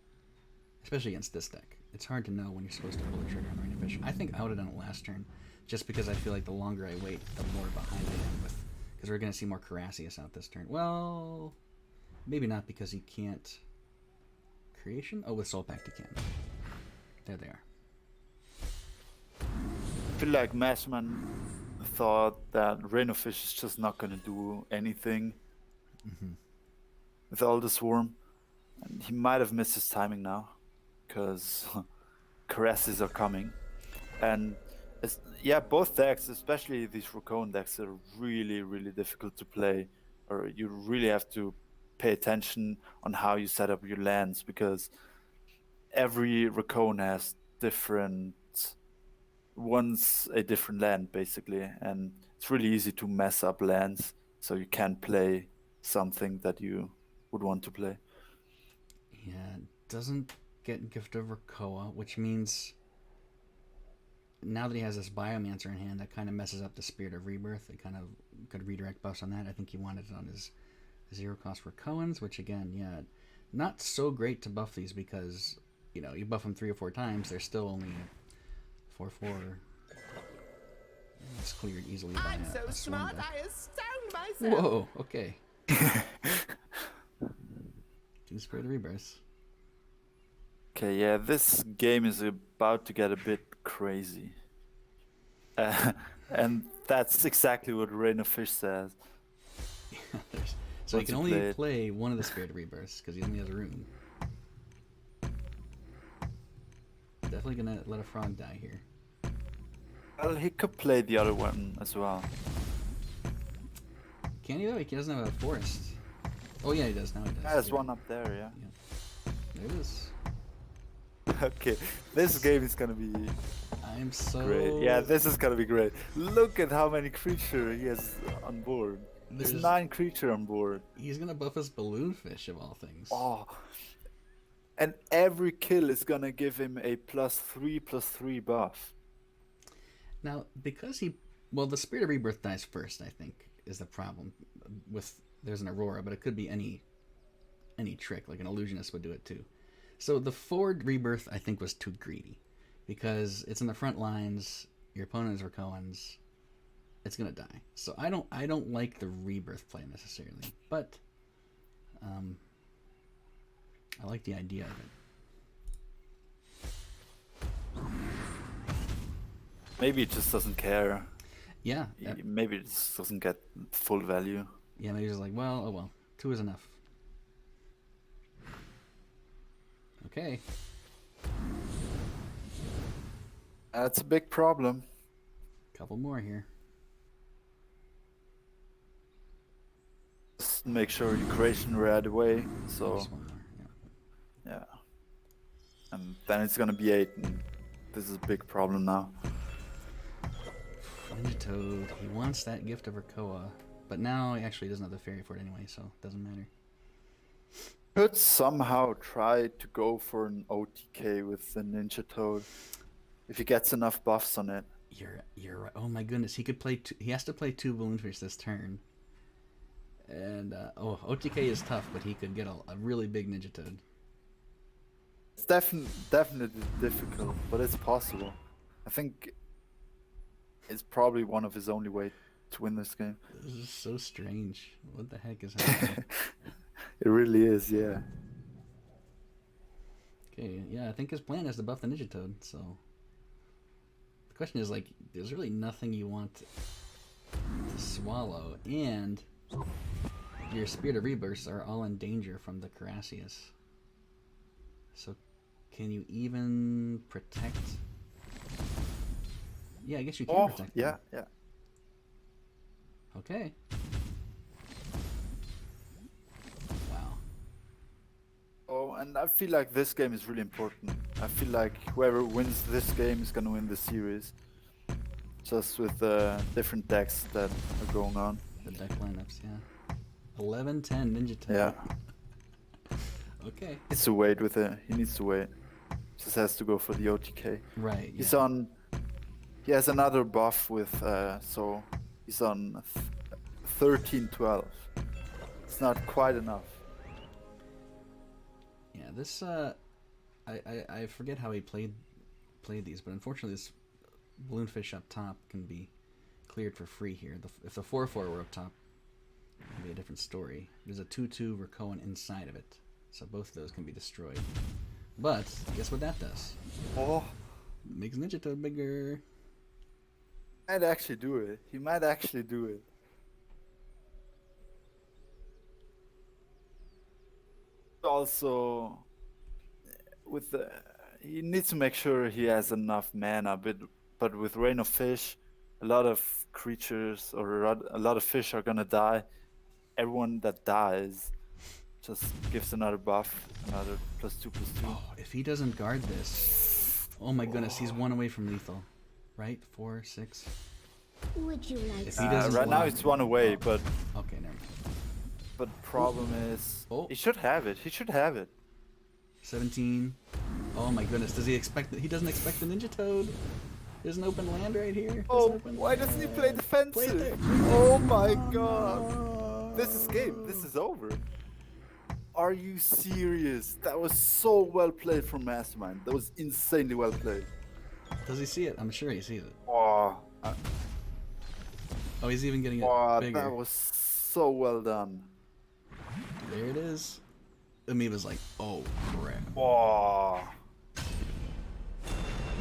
especially against this deck. It's hard to know when you're supposed to pull the trigger on Rain of Fish. I think I would have done it last turn, just because I feel like the longer I wait, the more behind I am with, because we're gonna see more Carassius out this turn. Well, maybe not because he can't. Creation? Oh, with Soul Pact he can. There they are. I feel like Mastermind thought that Rain of Fish is just not going to do anything with all the swarm. And he might have missed his timing now, because Caresses are coming. And yeah, both decks, especially these Raccoon decks, are really, really difficult to play. Or you really have to pay attention on how you set up your lands, because every Raccoon has different... One's a different land, basically. And it's really easy to mess up lands, so you can't play something that you would want to play. Yeah, doesn't get Gift of Rakoa, which means now that he has this Biomancer in hand, that kind of messes up the Spirit of Rebirth. It kind of could redirect buffs on that. I think he wanted it on his 0 cost for Cohen's, which again, yeah, Not so great to buff these because, you know, you buff them 3 or 4 times, they're still only 4/4. It's cleared easily by I'm so a swarm smart, deck. I astound myself. Whoa, okay. 2 Spirit Rebirths. Okay, yeah, this game is about to get a bit crazy. And that's exactly what Rain of Fish says. So he Once can you only play it. play one of the Spirit Rebirths because he only has a rune. Definitely gonna let a frog die here. Well, he could play the other one as well. Can he though? He doesn't have a forest. Oh yeah, he does. Now he does. There's You're one up there, yeah. right. There it is. Okay, this game is gonna be I'm so great. Yeah, this is gonna be great. Look at how many creatures he has on board. There's There's- 9 creatures on board. He's gonna buff us balloonfish of all things. Oh, and every kill is gonna give him a +3/+3 buff. Now, because well, the Spirit of Rebirth dies first, I think, is the problem. There's an Aurora, but it could be any trick, like an illusionist would do it too. So the forward Rebirth, I think, was too greedy, because it's in the front lines. Your opponent is Rakoans. It's gonna die. So I don't like the Rebirth play necessarily, but I like the idea of it. Maybe it just doesn't care. Yeah, Maybe it just doesn't get full value. yeah. Maybe just like, well, oh well, 2 is enough. Okay. That's a big problem. Couple more here. Just make sure your creation right away. So Just one more. Yeah. yeah, and then it's gonna be 8. And this is a big problem now. Ninja Toad. He wants that gift of Rakoa, but now he actually doesn't have the fairy for it anyway, so it doesn't matter. Could somehow try to go for an OTK with the Ninja Toad if he gets enough buffs on it. You're right. Oh my goodness, he could play. He has to play 2 balloonfish this turn. And OTK is tough, but he could get a really big Ninja Toad. It's definitely difficult, but it's possible. I think it's probably one of his only way to win this game. This is so strange. What the heck is happening? It really is, yeah. Okay, yeah, I think his plan is to buff the Ninja Toad. So the question is, like, there's really nothing you want to swallow, and your Spirit of Rebirths are all in danger from the Carassius. So can you even protect? Yeah, I guess you can Oh, protect yeah, them. yeah. Okay. Wow. Oh, and I feel like this game is really important. I feel like whoever wins this game is gonna win the series. Just with the different decks that are going on. The deck lineups, yeah. 11-10 Ninja Toad. Yeah. Okay. He needs to wait with it. He needs to wait. Just has to go for the OTK. Right. He's yeah. on. He has another buff with. So he's on 13-12. It's not quite enough. Yeah, this I forget how he played these, but unfortunately this balloonfish up top can be cleared for free here. If the 4/4 were up top, it'd be a different story. There's a 2/2 Rakoan inside of it, so both of those can be destroyed. But guess what that does? Oh, Makes Ninja Toad bigger. might actually do it. He might actually do it. Also, with the, he needs to make sure he has enough mana. But with Rain of Fish, a lot of creatures or a lot of fish are gonna die. Everyone that dies just gives another buff, another +2/+2. Oh, if he doesn't guard this, oh my goodness, he's 1 away from lethal, right? 4, 6. Would you like If he doesn't Right now block- it's 1 away, oh, but okay, never mind. problem is Oh. he should have it. He should have it. 17. Oh my goodness, does he expect that? He doesn't expect the Ninja Toad. There's an open land right here. There's Oh, an open why doesn't he play land. defensive? Play it. Oh my god. This is game. This is over. Are you serious? That was so well played from Mastermind. That was insanely well played. Does he see it? I'm sure he sees it. Oh, Oh, he's even getting it bigger. that was so well done. There it is. Amoeba's like, oh crap. Oh,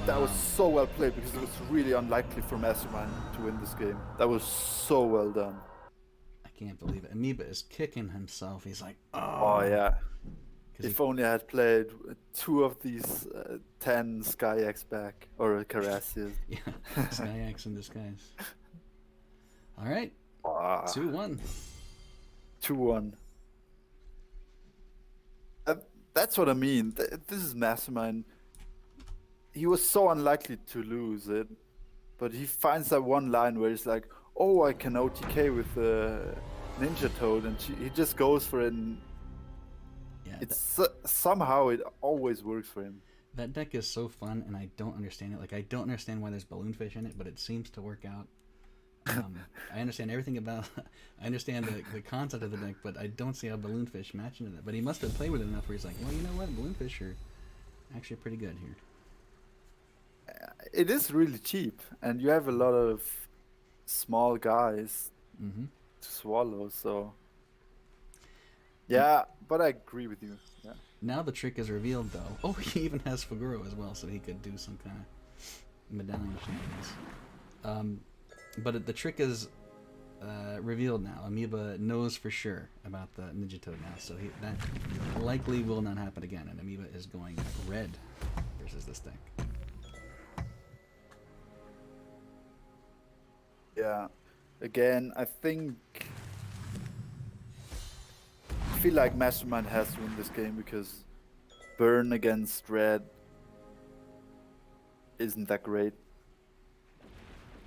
that was Wow. so well played because it was really unlikely for Mastermind to win this game. That was so well done. I can't believe it. Amoeba is kicking himself. He's like, Oh yeah. 'cause If only I had played 2 of these 10 Sky X back or Carassias. yeah, Skyax in disguise. All right, Ah, 2-1. 2-1. That's what I mean. This is Mastermind. He was so unlikely to lose it, but he finds that one line where he's like, "Oh, I can OTK with the Ninja Toad," and he just goes for it. And Yeah, it's somehow it always works for him. that deck is so fun, and I don't understand it. Like, I don't understand why there's balloonfish in it, but it seems to work out. I understand everything about. I understand the concept of the deck, but I don't see how balloonfish match into that. But he must have played with it enough where he's like, well, you know what, balloonfish are actually pretty good here. It is really cheap, and you have a lot of small guys Mm-hmm. to swallow. So yeah, but I agree with you. Yeah. Now the trick is revealed, though. Oh, he even has Faguro as well, so he could do some kind of medallion shenanigans. But the trick is revealed now. Amoeba knows for sure about the Ninja Toad now, so that likely will not happen again. And Amoeba is going red versus this deck. Yeah. Again, I feel like Mastermind has to win this game because Burn against Red isn't that great.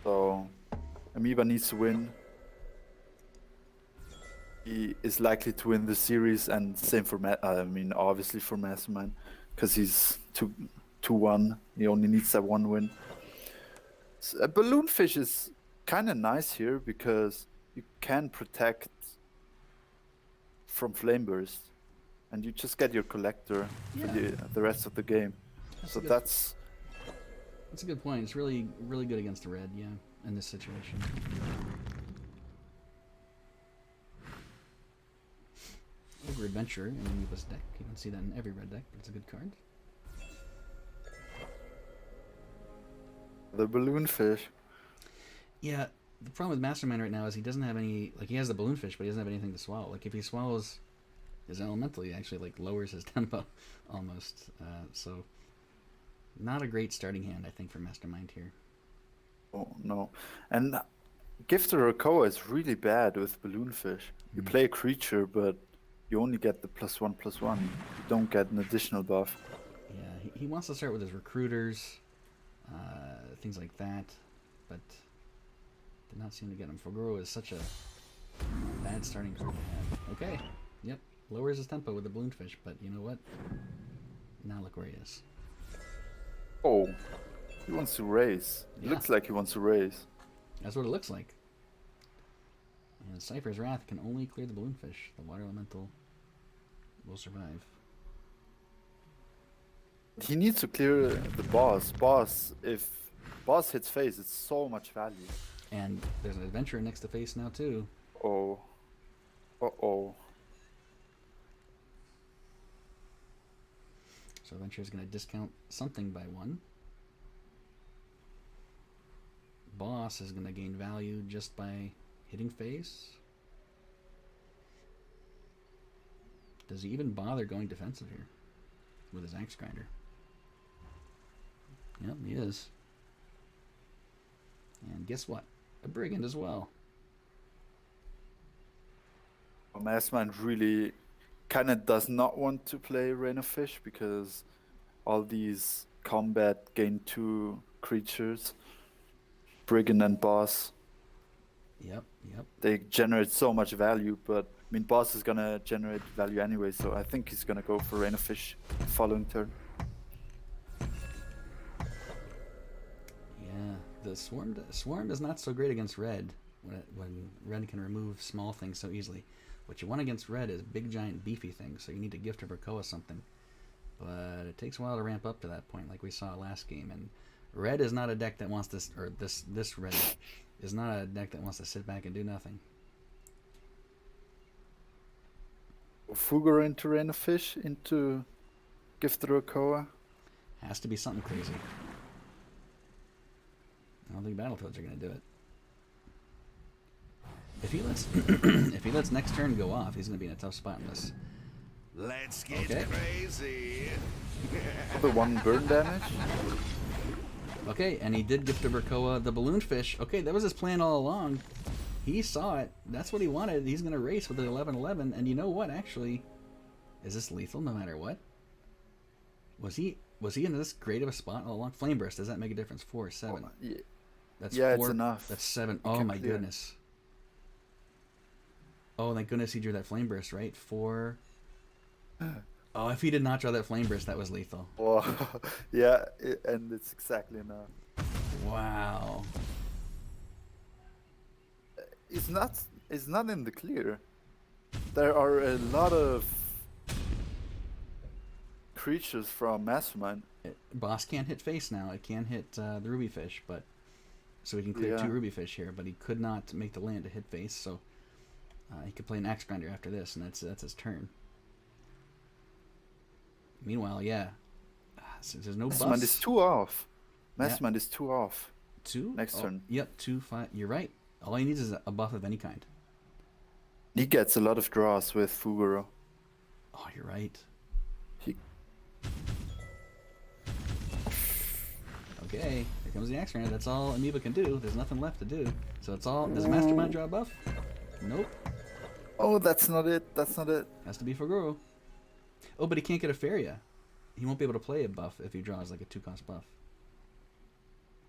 So Amoeba needs to win. He is likely to win the series, and same for obviously for Mastermind, because he's 2-1. He only needs that one win. So, Balloonfish is kind of nice here because you can protect from Flame Burst, and you just get your collector for the rest of the game. So that's a good point. It's really, really good against the red, yeah, in this situation. Ogre Adventure in Amoeba's deck. You don't see that in every red deck, but it's a good card. the Balloonfish. Yeah, the problem with Mastermind right now is he doesn't have any, like, he has the balloonfish, but he doesn't have anything to swallow. Like, if he swallows his elemental, he actually, like, lowers his tempo almost. So, not a great starting hand, I think, for Mastermind here. Oh no. And Gifter Okoa is really bad with Balloonfish. You play a creature, but you only get the +1/+1. You don't get an additional buff. Yeah, he wants to start with his recruiters, things like that, but did not seem to get him. Faguro is such a bad starting card to have. Okay, yep, lowers his tempo with the balloonfish, but you know what? Now look where he is. Oh, he wants to raise. Yeah. Looks like he wants to raise. That's what it looks like. And Cypher's Wrath can only clear the balloonfish. The water elemental will survive. He needs to clear the boss. If boss hits face, it's so much value. And there's an adventurer next to face now too. Oh. Uh-oh. So adventurer is going to discount something by 1. Boss is going to gain value just by hitting face. Does he even bother going defensive here with his axe grinder? Yep, he is. And guess what? A brigand as well. Mastermind really kind of does not want to play Rain of Fish because all these combat gain 2 creatures, Brigand and Boss. Yep. They generate so much value, but I mean, Boss is gonna generate value anyway, so I think he's gonna go for Rain of Fish the following turn. Yeah, the swarm is not so great against red when red can remove small things so easily. What you want against red is big, giant, beefy things, so you need to gift or Krakoa something. But it takes a while to ramp up to that point, like we saw last game. And red is not a deck that wants this, or this red is not a deck that wants to sit back and do nothing. Fugger into Rain of Fish into Gifted Krakoa. Has to be something crazy. I don't think Battletoads are going to do it. If he lets if he lets next turn go off, he's going to be in a tough spot in this. Let's get crazy. The 1 burn damage. Okay, and he did gift to Krakoa the balloon fish. Okay, that was his plan all along. He saw it. That's what he wanted. He's going to race with the 11-11. And you know what, actually? Is this lethal no matter what? Was he in this great of a spot all along? Flame Burst, does that make a difference? 4 or 7? Oh, yeah. That's Yeah, 4. it's enough. That's 7. You Oh can my clear. goodness. Oh, thank goodness he drew that Flame Burst, right? 4. Oh, if he did not draw that Flame Burst, that was lethal. Oh, yeah, and it's exactly enough. Wow. It's not in the clear. There are a lot of creatures from Mastermind. Boss can't hit face now. It can hit the Ruby Fish, but so he can clear 2 Ruby Fish here, but he could not make the land to hit face, so he could play an Axe Grinder after this, and that's his turn. Meanwhile, yeah, since there's no Mastermind bus. is 2 off. Mastermind is 2 off. 2? Next turn. Yep, 2, 5. You're right. All he needs is a buff of any kind. He gets a lot of draws with Fugaro. Oh, you're right. He Okay, here comes the Axe Grinder. That's all Amoeba can do. There's nothing left to do. So it's all. Does Mastermind draw a buff? Nope. Oh, that's not it. That's not it. Has to be for Guru. Oh, but he can't get a Feria. He won't be able to play a buff if he draws like a 2-cost buff.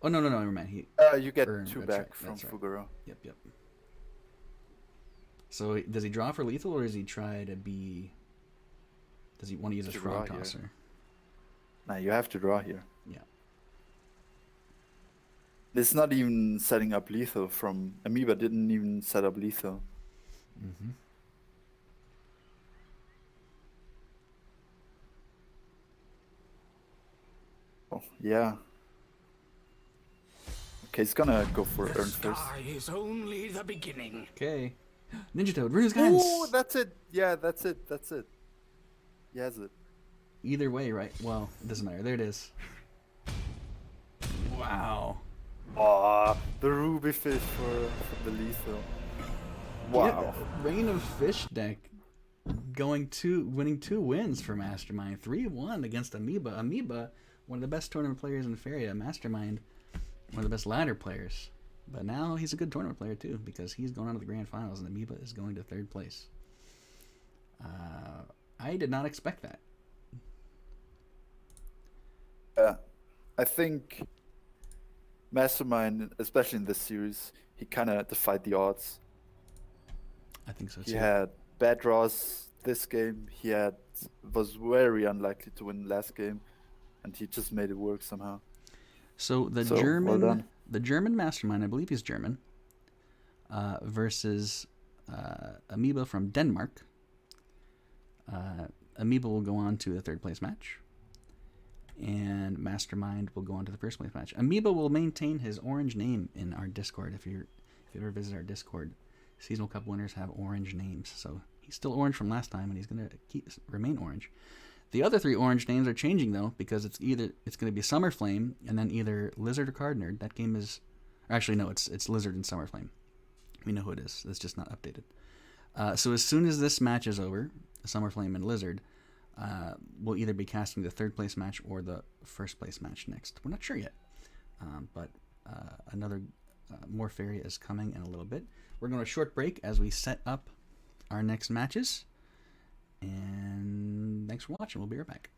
Oh, no, never mind. You get Earn, 2 that's back right, from that's right. Fugaro. Yep. So does he draw for lethal, or does he try to be... Does he want to use a To Frog draw here. Tosser? Nah, you have to draw here. Yeah. It's not even setting up lethal from... Amoeba didn't even set up lethal. Mm-hmm. Oh, yeah. Okay, he's gonna go for Earn first. is only the beginning. Okay. Ninja Toad, Rune's Guns! Oh, that's it. Yeah, that's it. He has it. Either way, right? Well, it doesn't matter. There it is. Wow. Aw, the Ruby Fish for the lethal. Wow. Yeah, Rain of Fish deck winning 2 wins for Mastermind. 3-1 against Amoeba. Amoeba, one of the best tournament players in Feria. Mastermind, one of the best ladder players. But now he's a good tournament player too, because he's going on to the grand finals and Amoeba is going to 3rd place. I did not expect that. I think Mastermind, especially in this series, he kind of defied the odds. I think so too. He had bad draws this game. Was very unlikely to win last game, and he just made it work somehow. So the Well German, done. the German Mastermind, I believe he's German, versus Amoeba from Denmark. Amoeba will go on to the 3rd place match, and Mastermind will go on to the 1st place match. Amoeba will maintain his orange name in our Discord. If you ever visit our Discord, Seasonal Cup winners have orange names, so he's still orange from last time, and he's gonna remain orange. The other 3 orange names are changing though, because it's going to be Summer Flame and then either Lizard or Card Nerd. That game is, or actually no, it's Lizard and Summer Flame. We know who it is. It's just not updated. So as soon as this match is over, Summer Flame and Lizard, we'll either be casting the 3rd place match or the 1st place match next. We're not sure yet, but another more Feria is coming in a little bit. We're going to a short break as we set up our next matches. And thanks for watching. We'll be right back.